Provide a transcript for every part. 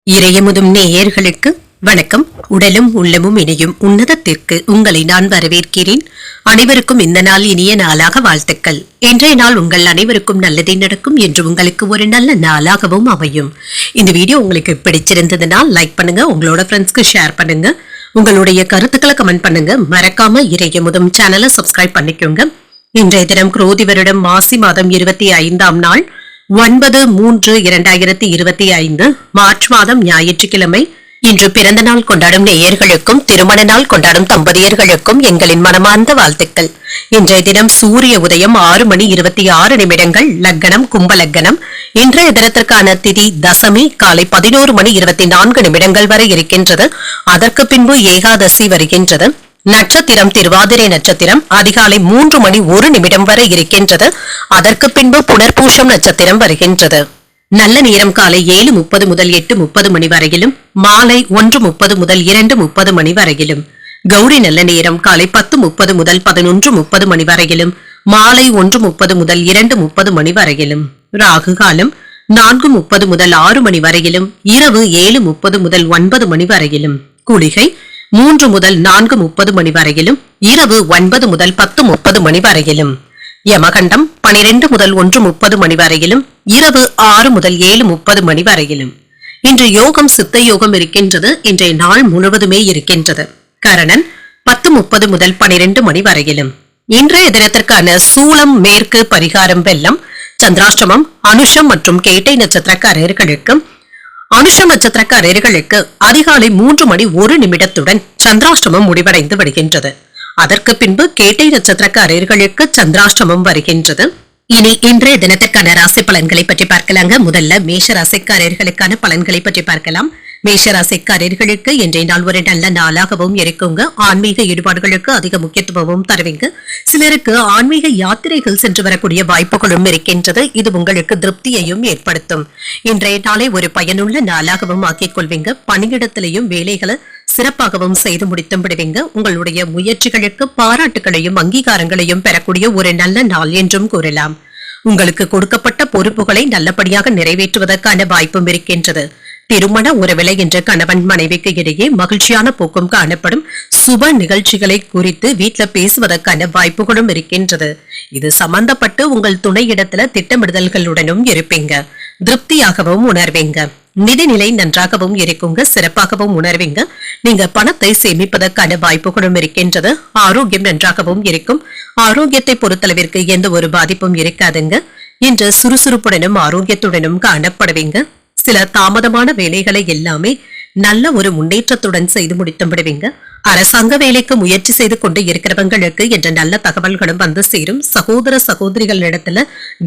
இறையமுதும் நேயர்களுக்கு வணக்கம். உடலும் உள்ளமும் இணையும் உன்னதத்திற்கு உங்களை நான் வரவேற்கிறேன். அனைவருக்கும் இந்த நாள் இனிய நாளாக வாழ்த்துக்கள். இன்றைய நாள் உங்கள் அனைவருக்கும் நல்லதே நடக்கும் என்று உங்களுக்கு ஒரு நல்ல நாளாகவும் அமையும். இந்த வீடியோ உங்களுக்கு பிடிச்சிருந்ததுனால் லைக் பண்ணுங்க, உங்களோட ஃப்ரெண்ட்ஸ்க்கு ஷேர் பண்ணுங்க, உங்களுடைய கருத்துக்களை கமெண்ட் பண்ணுங்க. மறக்காம இறையமுதும் சேனலை சப்ஸ்கிரைப் பண்ணிக்கோங்க. இன்றைய தினம் குரோதி வருடம் மாசி மாதம் 25ஆம் நாள் 9/3/2025 மார்ச் மாதம் ஞாயிற்றுக்கிழமை. இன்று பிறந்த நாள் கொண்டாடும் நேயர்களுக்கும் திருமண நாள் கொண்டாடும் தம்பதியர்களுக்கும் எங்களின் மனமார்ந்த வாழ்த்துக்கள். இன்றைய தினம் சூரிய உதயம் 6:26 லக்னம் கும்ப லக்னம். இன்றைய தினத்திற்கான திதி தசமி காலை 11:24 வரை இருக்கின்றது. அதற்கு பின்பு ஏகாதசி வருகின்றது. நட்சத்திரம் திருவாதிரை நட்சத்திரம் அதிகாலை 3:01 வரை இருக்கின்றது. அதற்கு பின்பு புனர்பூஷம் நட்சத்திரம் வருகின்றது. நல்ல நேரம் காலை 7:30 முதல் 8:30 மணி வரையிலும், மாலை 1:30 முதல் 2:30 மணி வரையிலும். கௌரி நல்ல நேரம் காலை 10:30 முதல் 11:30 மணி வரையிலும், மாலை 1:30 முதல் 2:30 மணி வரையிலும். ராகு காலம் 4:30 முதல் 6 மணி வரையிலும், இரவு 7:30 முதல் 9 மணி வரையிலும். குளிகை 3 முதல் 4:30 மணி வரையிலும், இரவு 9 முதல் 10:30 மணி வரையிலும். யமகண்டம் 12 முதல் 1:30 மணி வரையிலும், இரவு 6 முதல் 7:30 மணி வரையிலும். இன்று யோகம் சித்த யோகம் இருக்கின்றது. இன்றைய நாள் முழுவதுமே இருக்கின்றது. கரணன் 10:30 முதல் 12 மணி வரையிலும். இன்றைய தினத்திற்கான சூலம் மேற்கு பரிகாரம் வெள்ளம். சந்திராஷ்டமம் அனுஷம் மற்றும் கேட்டை நட்சத்திரக்காரர்களுக்கு அனுஷம் நட்சத்திரக்காரர்களுக்கு அதிகாலை 3:01 சந்திராஷ்டமம் முடிவடைந்து வருகின்றது. அதற்கு பின்பு கேட்டை நட்சத்திரக்காரர்களுக்கு சந்திராஷ்டமம் வருகின்றது. இனி இன்றைய தினத்திற்கான ராசி பலன்களை பற்றி பார்க்கலாங்க. முதல்ல மேஷ ராசிக்காரர்களுக்கான பலன்களை பற்றி பார்க்கலாம். மேஷ ராசிக்காரர்களுக்கு இன்றைய நாள் ஒரு நல்ல நாளாகவும் இருக்குங்க. ஆன்மீக ஈடுபாடுகளுக்கு அதிக முக்கியத்துவமும் தருவீங்க. சிலருக்கு ஆன்மீக யாத்திரைகள் சென்று வரக்கூடிய வாய்ப்புகளும் இருக்கின்றது. இது உங்களுக்கு திருப்தியையும் ஏற்படுத்தும். இன்றைய நாளை ஒரு பயனுள்ள நாளாகவும் ஆக்கிக் கொள்வீங்க. பணியிடத்திலையும் வேலைகளை சிறப்பாகவும் செய்து முடித்து விடுவீங்க. உங்களுடைய முயற்சிகளுக்கு பாராட்டுகளையும் அங்கீகாரங்களையும் பெறக்கூடிய ஒரு நல்ல நாள் என்றும் கூறலாம். உங்களுக்கு கொடுக்கப்பட்ட பொறுப்புகளை நல்லபடியாக நிறைவேற்றுவதற்கான வாய்ப்பும் இருக்கின்றது. திருமண உறவிலை என்ற கணவன் மனைவிக்கு இடையே மகிழ்ச்சியான போக்கும் காணப்படும். சுப நிகழ்ச்சிகளை குறித்து வீட்டில் பேசுவதற்கான வாய்ப்புகளும் இருக்கின்றது. இது சம்பந்தப்பட்டு உங்கள் துணையிடத்துல திட்டமிடுதல்களுடனும் இருப்பீங்க. திருப்தியாகவும் உணர்வீங்க. நிதிநிலை நன்றாகவும் இருக்குங்க. சிறப்பாகவும் உணர்வீங்க. நீங்க பணத்தை சேமிப்பதற்கான வாய்ப்புகளும் இருக்கின்றது. ஆரோக்கியம் நன்றாகவும் இருக்கும். ஆரோக்கியத்தை பொறுத்தளவிற்கு எந்த ஒரு பாதிப்பும் இருக்காதுங்க. இன்று சுறுசுறுப்புடனும் ஆரோக்கியத்துடனும் காணப்படுவீங்க. சில தாமதமான வேலைகளை எல்லாமே நல்ல ஒரு முன்னேற்றத்துடன் செய்து முடித்து விடுவீங்க. அரசாங்க வேலைக்கு முயற்சி செய்து கொண்டு இருக்கிறவங்களுக்கு என்ற நல்ல தகவல்களும் வந்து சேரும். சகோதர சகோதரிகளிடத்துல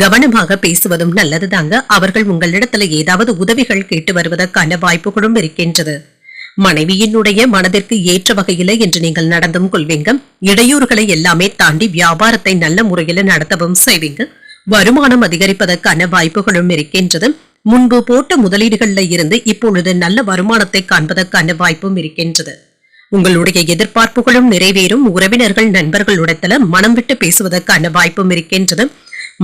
கவனமாக பேசுவதும் நல்லதுதாங்க. அவர்கள் உங்களிடத்துல ஏதாவது உதவிகள் கேட்டு வருவதற்கான வாய்ப்புகளும் இருக்கின்றது. மனைவியினுடைய மனதிற்கு ஏற்ற வகையில என்று நீங்கள் நடந்தும் கொள்வீங்க. இடையூறுகளை எல்லாமே தாண்டி வியாபாரத்தை நல்ல முறையில நடத்தவும் செய்வீங்க. வருமானம் அதிகரிப்பதற்கான வாய்ப்புகளும் இருக்கின்றது. முன்பு போட்ட முதலீடுகள்ல இருந்து இப்பொழுது நல்ல வருமானத்தை காண்பதற்கான வாய்ப்பும் இருக்கின்றது. உங்களுடைய எதிர்பார்ப்புகளும் நிறைவேறும். உறவினர்கள் நண்பர்களுடத்துல மனம் விட்டு பேசுவதற்கான வாய்ப்பும் இருக்கின்றது.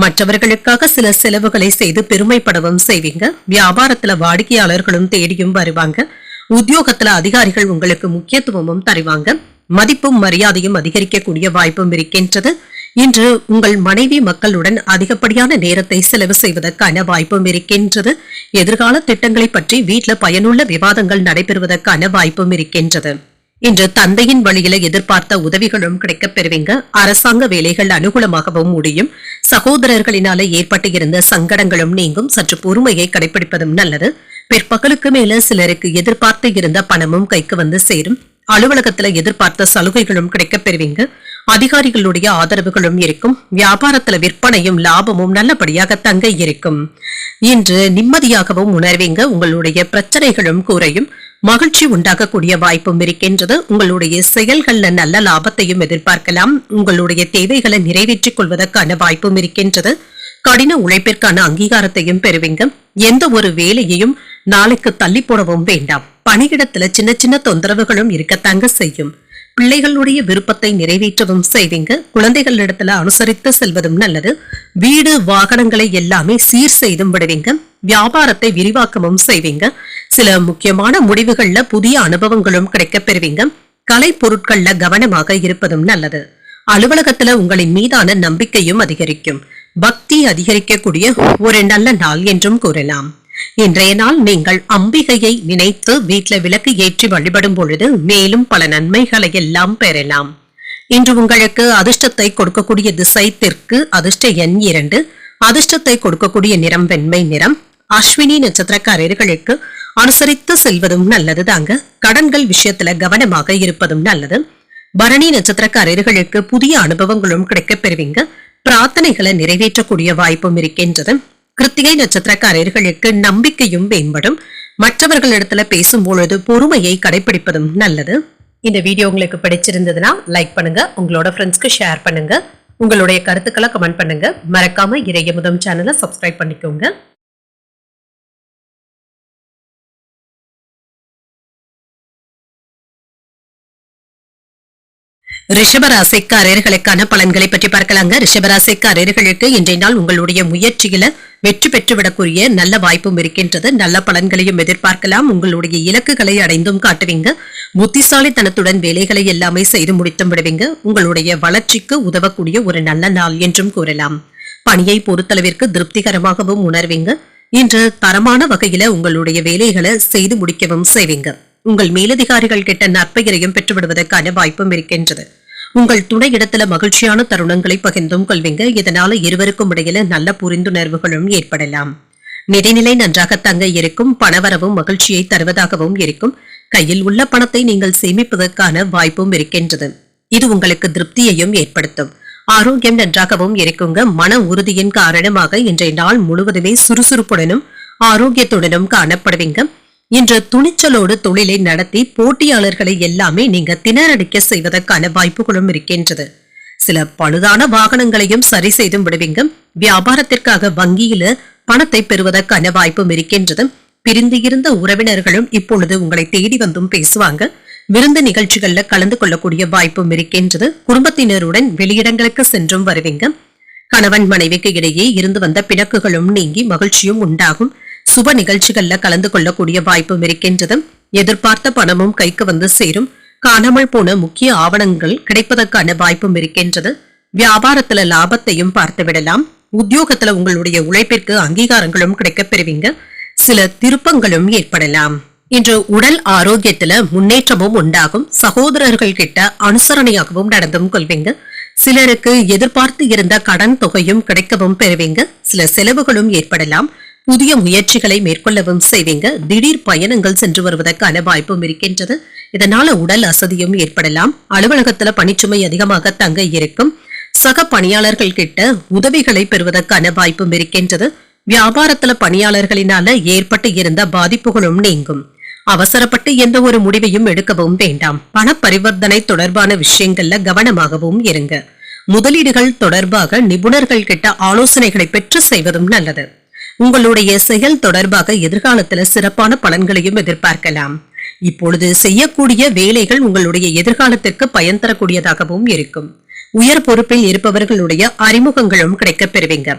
மற்றவர்களுக்காக சில செலவுகளை செய்து பெருமைப்படவும் செய்வீங்க. வியாபாரத்துல வாடிக்கையாளர்களும் தேடியும் வருவாங்க. உத்தியோகத்துல அதிகாரிகள் உங்களுக்கு முக்கியத்துவமும் தருவாங்க. மதிப்பும் மரியாதையும் அதிகரிக்கக்கூடிய வாய்ப்பும் இருக்கின்றது. இன்று உங்கள் மனைவி மக்களுடன் அதிகப்படியான நேரத்தை செலவு செய்வதற்கான வாய்ப்பும் இருக்கின்றது. எதிர்கால திட்டங்களை பற்றி வீட்டில் பயனுள்ள விவாதங்கள் நடைபெறுவதற்கான வாய்ப்பும் இருக்கின்றது. இன்று தந்தையின் வழியில எதிர்பார்த்த உதவிகளும் கிடைக்கப் பெறுவீங்க. அரசாங்க வேலைகள் அனுகூலமாகவும் முடியும். சகோதரர்களினால ஏற்பட்டு இருந்த சங்கடங்களும் நீங்கும். சற்று பொறுமையை கடைபிடிப்பதும் நல்லது. பிற்பகலுக்கு மேல சிலருக்கு எதிர்பார்த்து இருந்த பணமும் கைக்கு வந்து சேரும். அலுவலகத்துல எதிர்பார்த்த சலுகைகளும் கிடைக்கப் பெறுவீங்க. அதிகாரிகளுடைய ஆதரவுகளும் இருக்கும். வியாபாரத்துல விற்பனையும் லாபமும் நல்லபடியாக தங்க இருக்கும். இன்று நிம்மதியாகவும் உணர்வீங்க. உங்களுடைய பிரச்சனைகளும் குறையும். மகிழ்ச்சி உண்டாகக்கூடிய வாய்ப்பும் இருக்கின்றது. உங்களுடைய செயல்கள்ல நல்ல லாபத்தையும் எதிர்பார்க்கலாம். உங்களுடைய தேவைகளை நிறைவேற்றிக் கொள்வதற்கான வாய்ப்பும் இருக்கின்றது. கடின உழைப்பிற்கான அங்கீகாரத்தையும் பெறுவீங்க. எந்த ஒரு வேலையையும் நாளைக்கு தள்ளி போடவும் வேண்டாம். பணியிடத்துல சின்ன சின்ன தொந்தரவுகளும் இருக்கத்தாங்க செய்யும். பிள்ளைகளுடைய விருப்பத்தை நிறைவேற்றவும் செய்வீங்க. குழந்தைகளிடத்துல அனுசரித்து செல்வதும் நல்லது. வீடு வாகனங்களை எல்லாமே சீர் செய்தும் விடுவீங்க. வியாபாரத்தை விரிவாக்கமும் செய்வீங்க. சில முக்கியமான முடிவுகள்ல புதிய அனுபவங்களும் கிடைக்கப் பெறுவீங்க. கலை பொருட்கள்ல கவனமாக இருப்பதும் நல்லது. அலுவலகத்துல உங்களின் மீதான நம்பிக்கையும் அதிகரிக்கும். பக்தி அதிகரிக்கக்கூடிய ஒரு நல்ல நாள் என்றும் கூறலாம். இன்றைய நாள் நீங்கள் அம்பிகையை நினைத்து வீட்டில் விளக்கு ஏற்றி வழிபடும் பொழுது மேலும் பல நன்மைகளை எல்லாம் பெறலாம். இன்று உங்களுக்கு அதிர்ஷ்டத்தை கொடுக்கக்கூடிய திசை தெற்கு, அதிர்ஷ்ட எண் 2, அதிர்ஷ்டத்தை கொடுக்கக்கூடிய நிறம் வெண்மை நிறம். அஸ்வினி நட்சத்திரக்காரர்களுக்கு அனுசரித்து செல்வதும் நல்லது தாங்க. கடன்கள் விஷயத்துல கவனமாக இருப்பதும் நல்லது. பரணி நட்சத்திரக்காரர்களுக்கு புதிய அனுபவங்களும் கிடைக்கப் பெறுவீங்க. பிரார்த்தனைகளை நிறைவேற்றக்கூடிய வாய்ப்பும் இருக்கின்றது. கிருத்திகை நட்சத்திரக்காரர்களுக்கு நம்பிக்கையும் மேம்படும். மற்றவர்களிடத்துல பேசும் பொழுது பொறுமையை கடைபிடிப்பதும் நல்லது. இந்த வீடியோ உங்களுக்கு பிடிச்சிருந்ததுன்னா லைக் பண்ணுங்க, உங்களோட ஃப்ரெண்ட்ஸ்க்கு ஷேர் பண்ணுங்க, உங்களுடைய கருத்துக்களை கமெண்ட் பண்ணுங்க. மறக்காம இறையமுதம் சேனலை சப்ஸ்கிரைப் பண்ணிக்கோங்க. ரிஷபராசிக்காரர்களுக்கான பலன்களை பற்றி பார்க்கலாங்க. ரிஷபராசிக்காரர்களுக்கு இன்றைய நாள் உங்களுடைய முயற்சிகளை வெற்றி பெற்றுவிடக்கூடிய நல்ல வாய்ப்பும் இருக்கின்றது. நல்ல பலன்களையும் எதிர்பார்க்கலாம். உங்களுடைய இலக்குகளை அடைந்தும் காட்டுவீங்க. புத்திசாலித்தனத்துடன் வேலைகளை எல்லாமே செய்து முடித்தும் விடுவீங்க. உங்களுடைய வளர்ச்சிக்கு உதவக்கூடிய ஒரு நல்ல நாள் என்றும் கூறலாம். பணியை பொறுத்தளவிற்கு திருப்திகரமாகவும் உணர்வீங்க. இன்று தரமான வகையில உங்களுடைய வேலைகளை செய்து முடிக்கவும் செய்வீங்க. உங்கள் மேலதிகாரிகள் கிட்ட நற்பெயரையும் பெற்றுவிடுவதற்கான வாய்ப்பும் இருக்கின்றது. உங்கள் துணை இடத்துல மகிழ்ச்சியான தருணங்களை பகிர்ந்தும் கொள்வீங்க. இதனால இருவருக்கும் இடையில நல்ல புரிந்துணர்வுகளும் ஏற்படலாம். நிதிநிலை நன்றாக தங்க இருக்கும். பணவரவும் மகிழ்ச்சியை தருவதாகவும் இருக்கும். கையில் உள்ள பணத்தை நீங்கள் சேமிப்பதற்கான வாய்ப்பும் இருக்கின்றது. இது உங்களுக்கு திருப்தியையும் ஏற்படுத்தும். ஆரோக்கியம் நன்றாகவும் இருக்குங்க. மன உறுதியின் காரணமாக இன்றைய நாள் முழுவதுமே சுறுசுறுப்புடனும் ஆரோக்கியத்துடனும் காணப்படுவீங்க. இன்று துணிச்சலோடு தொழிலை நடத்தி போட்டியாளர்களை எல்லாமே நீங்க திணறடிக்க செய்வதற்கான வாய்ப்புகளும் இருக்கின்றது. சில பழுதான வாகனங்களையும் சரி செய்தும் விடுவீங்க. வியாபாரத்திற்காக வங்கியில பணத்தை பெறுவதற்கான வாய்ப்பும் இருக்கின்றது. பிரிந்து இருந்த உறவினர்களும் இப்பொழுது உங்களை தேடி வந்தும் பேசுவாங்க. விருந்து நிகழ்ச்சிகள்ல கலந்து கொள்ளக்கூடிய வாய்ப்பும் இருக்கின்றது. குடும்பத்தினருடன் வெளியிடங்களுக்கு சென்றும் வருவீங்க. கணவன் மனைவிக்கு இடையே இருந்து வந்த பிணக்குகளும் நீங்கி மகிழ்ச்சியும் உண்டாகும். சுப நிகழ்ச்சிகள்ல கலந்து கொள்ளக்கூடிய வாய்ப்பும் இருக்கின்றது. எதிர்பார்த்த பணமும் கைக்கு வந்து சேரும். காணாமல் போன முக்கிய ஆவணங்கள் கிடைப்பதற்கான வாய்ப்பும் இருக்கின்றது. வியாபாரத்துல லாபத்தையும் பார்த்து விடலாம். உத்தியோகத்துல உங்களுடைய உழைப்பிற்கு அங்கீகாரங்களும் கிடைக்கப் பெறுவீங்க. சில திருப்பங்களும் ஏற்படலாம். இன்று உடல் ஆரோக்கியத்துல முன்னேற்றமும் உண்டாகும். சகோதரர்கள் கிட்ட அனுசரணையாகவும் நடந்தும் கொள்வீங்க. சிலருக்கு எதிர்பார்த்து இருந்த கடன் தொகையும் கிடைக்கவும் பெறுவீங்க. சில செலவுகளும் ஏற்படலாம். புதிய முயற்சிகளை மேற்கொள்ளவும் செய்வீங்க. திடீர் பயணங்கள் சென்று வருவதற்கான வாய்ப்பும் இருக்கின்றது. இதனால உடல் அசதியும் ஏற்படலாம். அலுவலகத்துல பணிச்சுமை அதிகமாக தங்க இருக்கும். சக பணியாளர்கள் கிட்ட உதவிகளை பெறுவதற்கான வாய்ப்பும் இருக்கின்றது. வியாபாரத்துல பணியாளர்களினால ஏற்பட்டு இருந்த பாதிப்புகளும் நீங்கும். அவசரப்பட்டு எந்த ஒரு முடிவையும் எடுக்கவும் வேண்டாம். பண பரிவர்த்தனை தொடர்பான விஷயங்கள்ல கவனமாகவும் இருங்க. முதலீடுகள் தொடர்பாக நிபுணர்கள் கிட்ட ஆலோசனைகளை பெற்று செய்வதும் நல்லது. உங்களுடைய செயல் தொடர்பாக எதிர்காலத்துல சிறப்பான பலன்களையும் எதிர்பார்க்கலாம். இப்பொழுது செய்யக்கூடிய வேலைகள் உங்களுடைய எதிர்காலத்திற்கு பயன் தரக்கூடியதாகவும் இருக்கும். உயர் பொறுப்பில் இருப்பவர்களுடைய அறிமுகங்களும் கிடைக்கப் பெறுவீங்க.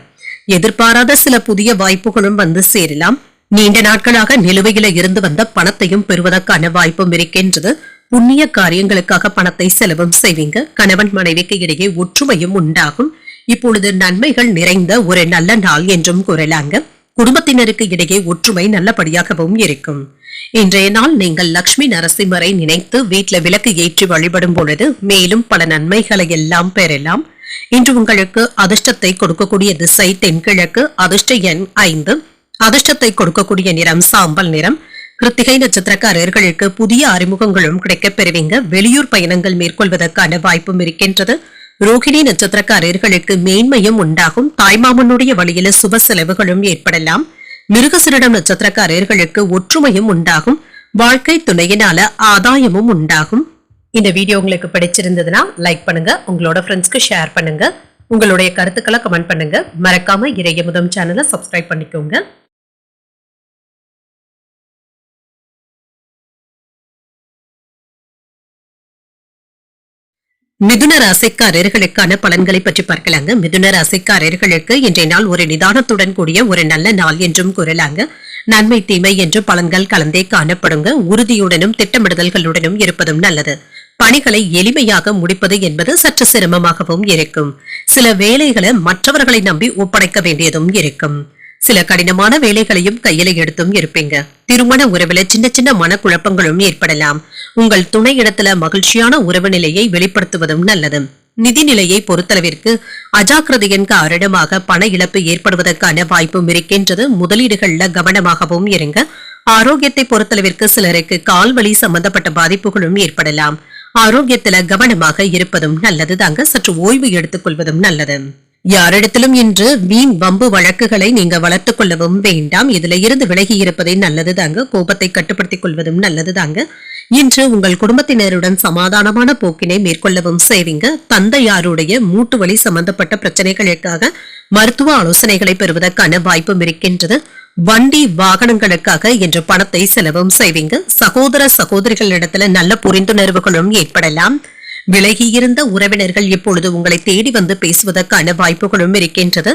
எதிர்பாராத சில புதிய வாய்ப்புகளும் வந்து சேரலாம். நீண்ட நாட்களாக நிலுவையில இருந்து வந்த பணத்தையும் பெறுவதற்கான வாய்ப்பும் இருக்கின்றது. புண்ணிய காரியங்களுக்காக பணத்தை செலவும் செய்வீங்க. கணவன் மனைவிக்கு இடையே ஒற்றுமையும் உண்டாகும். இப்பொழுது நன்மைகள் நிறைந்த ஒரு நல்ல நாள் என்றும் கூறலாங்க. குடும்பத்தினருக்கு இடையே ஒற்றுமை நல்லபடியாகவும் இருக்கும். இன்றைய நாள் நீங்கள் லட்சுமி நரசிம்மரை நினைத்து வீட்டில் விளக்கு ஏற்றி வழிபடும் பொழுது மேலும் பல நன்மைகளை எல்லாம் பெறலாம். இன்று உங்களுக்கு அதிர்ஷ்டத்தை கொடுக்கக்கூடிய திசை தென்கிழக்கு, அதிர்ஷ்ட எண் 5, அதிர்ஷ்டத்தை கொடுக்கக்கூடிய நிறம் சாம்பல் நிறம். கிருத்திகை நட்சத்திரக்காரர்களுக்கு புதிய அறிமுகங்களும் கிடைக்கப் பெறுவீங்க. வெளியூர் பயணங்கள் மேற்கொள்வதற்கான வாய்ப்பும் இருக்கின்றது. ரோகிணி நட்சத்திரக்காரர்களுக்கு மேன்மையும் உண்டாகும். தாய்மாமனுடைய வழியில சுப செலவுகளும் ஏற்படலாம். மிருகசிரிடம் நட்சத்திரக்காரர்களுக்கு ஒற்றுமையும் உண்டாகும். வாழ்க்கை துணையினால ஆதாயமும் உண்டாகும். இந்த வீடியோ உங்களுக்கு பிடிச்சிருந்ததுன்னா லைக் பண்ணுங்க, உங்களோட ஃப்ரெண்ட்ஸ்க்கு ஷேர் பண்ணுங்க, உங்களுடைய கருத்துக்களை கமெண்ட் பண்ணுங்க. மறக்காம இறையமுதம் சேனலை சப்ஸ்கிரைப் பண்ணிக்கோங்க. மிதுன ராசிக்காரர்களுக்கான பலன்களை பற்றி பார்க்கலாங்க. மிதுன ராசிக்காரர்களுக்கு இன்றைய நாள் ஒரு நிதானத்துடன் கூடிய ஒரு நல்ல நாள் என்றும் கூறலாங்க. நன்மை தீமை என்று பலன்கள் கலந்தே காணப்படுங்க. உறுதியுடனும் திட்டமிடுதல்களுடனும் இருப்பதும் நல்லது. பணிகளை எளிமையாக முடிப்பது என்பது சற்று சிரமமாகவும் இருக்கும். சில வேலைகளை மற்றவர்களை நம்பி ஒப்படைக்க வேண்டியதும் இருக்கும். சில கடினமான வேலைகளையும் கையில எடுத்தும் இருப்பீங்க. திருமண உறவுல சின்ன சின்ன மனக்குழப்பங்களும் ஏற்படலாம். உங்கள் துணை இடத்துல மகிழ்ச்சியான உறவு நிலையை வெளிப்படுத்துவதும் நல்லது. நிதிநிலையை பொறுத்தளவிற்கு அஜாக்கிரதையின் காரணமாக பண இழப்பு ஏற்படுவதற்கான வாய்ப்பும் இருக்கின்றது. முதலீடுகள்ல கவனமாகவும் இருங்க. ஆரோக்கியத்தை பொறுத்தளவிற்கு சிலருக்கு கால்வலி சம்பந்தப்பட்ட பாதிப்புகளும் ஏற்படலாம். ஆரோக்கியத்துல கவனமாக இருப்பதும் நல்லது தாங்க. சற்று ஓய்வு எடுத்துக் கொள்வதும் நல்லது. யாரிடத்திலும் இன்று வீண் வம்பு வழக்குகளை நீங்க வளர்த்துக் கொள்ளவும் வேண்டாம். இதுல இருந்து விலகி இருப்பதே நல்லது தாங்க. கோபத்தை கட்டுப்படுத்திக் கொள்வதும் நல்லது தாங்க. இன்று உங்கள் குடும்பத்தினருடன் சமாதானமான போக்கினை மேற்கொள்ளவும் செய்வீங்க. தந்தையாருடைய மூட்டு வலி சம்பந்தப்பட்ட பிரச்சனைகளுக்காக மருத்துவ ஆலோசனைகளை பெறுவதற்கான வாய்ப்பும் இருக்கின்றது. வண்டி வாகனங்களுக்காக இன்று பணத்தை செலவும் செய்வீங்க. சகோதர சகோதரிகளிடத்துல நல்ல புரிந்துணர்வுகளும் ஏற்படலாம். விலகியிருந்த உறவினர்கள் இப்பொழுது உங்களை தேடி வந்து பேசுவதற்கான வாய்ப்புகளும் இருக்கின்றது.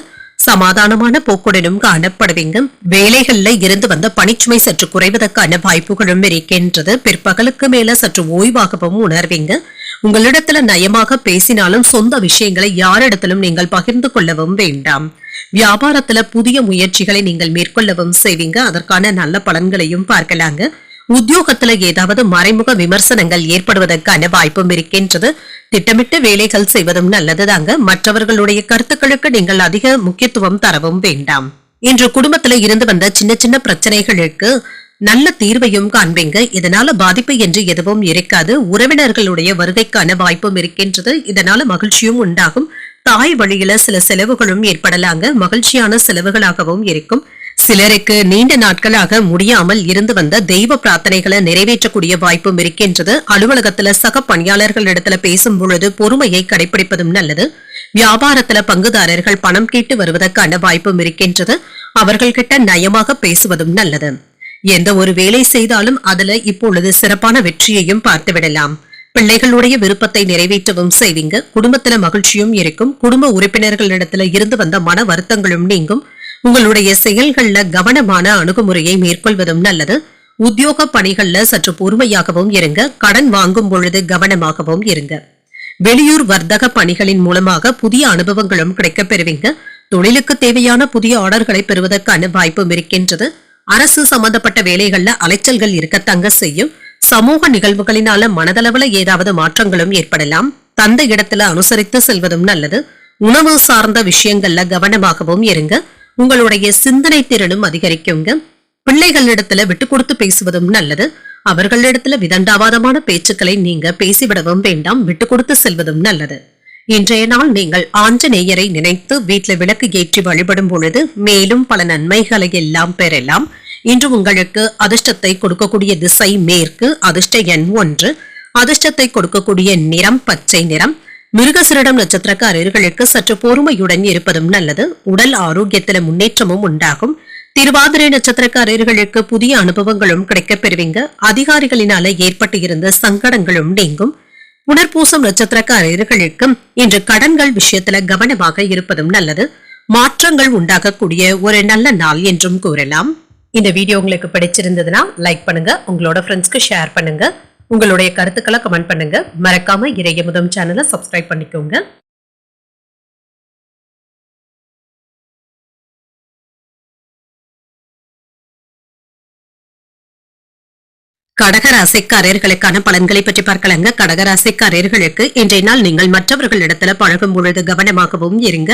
சமாதானமான போக்குடனும் காணப்படுவீங்க. வேலைகள்ல இருந்து வந்த பணிச்சுமை சற்று குறைவதற்கான வாய்ப்புகளும் இருக்கின்றது. பிற்பகலுக்கு மேல சற்று ஓய்வாகவும் உணர்வீங்க. உங்களிடத்துல நயமாக பேசினாலும் சொந்த விஷயங்களை யாரிடத்திலும் நீங்கள் பகிர்ந்து கொள்ளவும் வேண்டாம். வியாபாரத்துல புதிய முயற்சிகளை நீங்கள் மேற்கொள்ளவும் செய்வீங்க. அதற்கான நல்ல பலன்களையும் பார்க்கலாங்க. உத்தியோகத்துல ஏதாவது மறைமுக விமர்சனங்கள் ஏற்படுவதற்கான வாய்ப்பும் இருக்கின்றது. திட்டமிட்டு வேலைகள் செய்வதும் நல்லதுதாங்க. மற்றவர்களுடைய கருத்துக்களுக்கு நீங்கள் அதிக முக்கியத்துவம் தரவும் வேண்டாம். இன்று குடும்பத்துல இருந்து வந்த சின்ன சின்ன பிரச்சனைகளுக்கு நல்ல தீர்வையும் காண்பீங்க. இதனால பாதிப்பு என்று எதுவும் இருக்காது. உறவினர்களுடைய வருகைக்கான வாய்ப்பும் இருக்கின்றது. இதனால மகிழ்ச்சியும் உண்டாகும். தாய் வழியில சில செலவுகளும் ஏற்படலாங்க. மகிழ்ச்சியான செலவுகளாகவும் இருக்கும். சிலருக்கு நீண்ட நாட்களாக முடியாமல் இருந்து வந்த தெய்வ பிரார்த்தனைகளை நிறைவேற்றக்கூடிய வாய்ப்பும் இருக்கின்றது. அலுவலகத்துல சக பணியாளர்களிடத்துல பேசும் பொழுது பொறுமையை கடைபிடிப்பதும் நல்லது. வியாபாரத்துல பங்குதாரர்கள் பணம் கேட்டு வருவதற்கான வாய்ப்பும் இருக்கின்றது. அவர்கள்கிட்ட நயமாக பேசுவதும் நல்லது. எந்த ஒரு வேலை செய்தாலும் அதுல இப்பொழுது சிறப்பான வெற்றியையும் பார்த்துவிடலாம். பிள்ளைகளுடைய விருப்பத்தை நிறைவேற்றவும் செய்வீங்க. குடும்பத்துல மகிழ்ச்சியும் இருக்கும். குடும்ப உறுப்பினர்களிடத்துல இருந்து வந்த மன வருத்தங்களும் நீங்கும். உங்களுடைய செயல்கள்ல கவனமான அணுகுமுறையை மேற்கொள்வதும் நல்லது. உத்தியோக பணிகள்ல சற்று பொறுமையாகவும் இருங்க. கடன் வாங்கும் பொழுது கவனமாகவும் இருங்க. வெளியூர் வர்த்தக பணிகளின் மூலமாக புதிய அனுபவங்களும் கிடைக்கப் பெறுவீங்க. தொழிலுக்கு தேவையான புதிய ஆர்டர்களை பெறுவதற்கான வாய்ப்பும் இருக்கின்றது. அரசு சம்பந்தப்பட்ட வேலைகள்ல அலைச்சல்கள் இருக்கத்தாங்க செய்யும். சமூக நிகழ்வுகளினால மனதளவுல ஏதாவது மாற்றங்களும் ஏற்படலாம். தந்தை இடத்துல அனுசரித்து செல்வதும் நல்லது. உணவு சார்ந்த விஷயங்கள்ல கவனமாகவும் இருங்க. உங்களுடைய சிந்தனை திறனும் அதிகரிக்குங்க. பிள்ளைகளிடத்துல விட்டு கொடுத்து பேசுவதும் நல்லது. அவர்களிடத்துல விதண்டாவாதமான பேச்சுக்களை நீங்க பேசிவிடவும் வேண்டாம். விட்டு கொடுத்து செல்வதும் நல்லது. இன்றைய நாள் நீங்கள் ஆஞ்சநேயரை நினைத்து வீட்டில் விளக்கு ஏற்றி வழிபடும் பொழுது மேலும் பல நன்மைகளை எல்லாம் பெறலாம். இன்று உங்களுக்கு அதிர்ஷ்டத்தை கொடுக்கக்கூடிய திசை மேற்கு. அதிர்ஷ்ட எண் 1. அதிர்ஷ்டத்தை கொடுக்கக்கூடிய நிறம் பச்சை நிறம். மிருகசிரிடம் நட்சத்திரக்காரர்களுக்கு சற்று பொறுமையுடன் இருப்பதும் நல்லது. உடல் ஆரோக்கியத்தில முன்னேற்றமும் உண்டாகும். திருவாதிரை நட்சத்திரக்காரர்களுக்கு புதிய அனுபவங்களும் கிடைக்கப் பெறுவீங்க. அதிகாரிகளினால ஏற்பட்டு இருந்த சங்கடங்களும் நீங்கும். புனர்பூசம் நட்சத்திரக்காரர்களுக்கு இன்று கடன்கள் விஷயத்துல கவனமாக இருப்பதும் நல்லது. மாற்றங்கள் உண்டாகக்கூடிய ஒரு நல்ல நாள் என்றும் கூறலாம். இந்த வீடியோ உங்களுக்கு பிடிச்சிருந்ததுன்னா லைக் பண்ணுங்க. உங்களோட ஃப்ரெண்ட்ஸ்க்கு ஷேர் பண்ணுங்க. உங்களுடைய கருத்துக்களை கமெண்ட் பண்ணுங்க. மறக்காம இறையமுதம் சேனலை சப்ஸ்கிரைப் பண்ணிக்கோங்க. கடகராசிக்காரர்களுக்கான பலன்களை பற்றி பார்க்கலாங்க. கடகராசிக்காரர்களுக்கு இன்றைய நாள் நீங்கள் மற்றவர்களிடத்துல பழகும் பொழுது கவனமாகவும் இருங்க.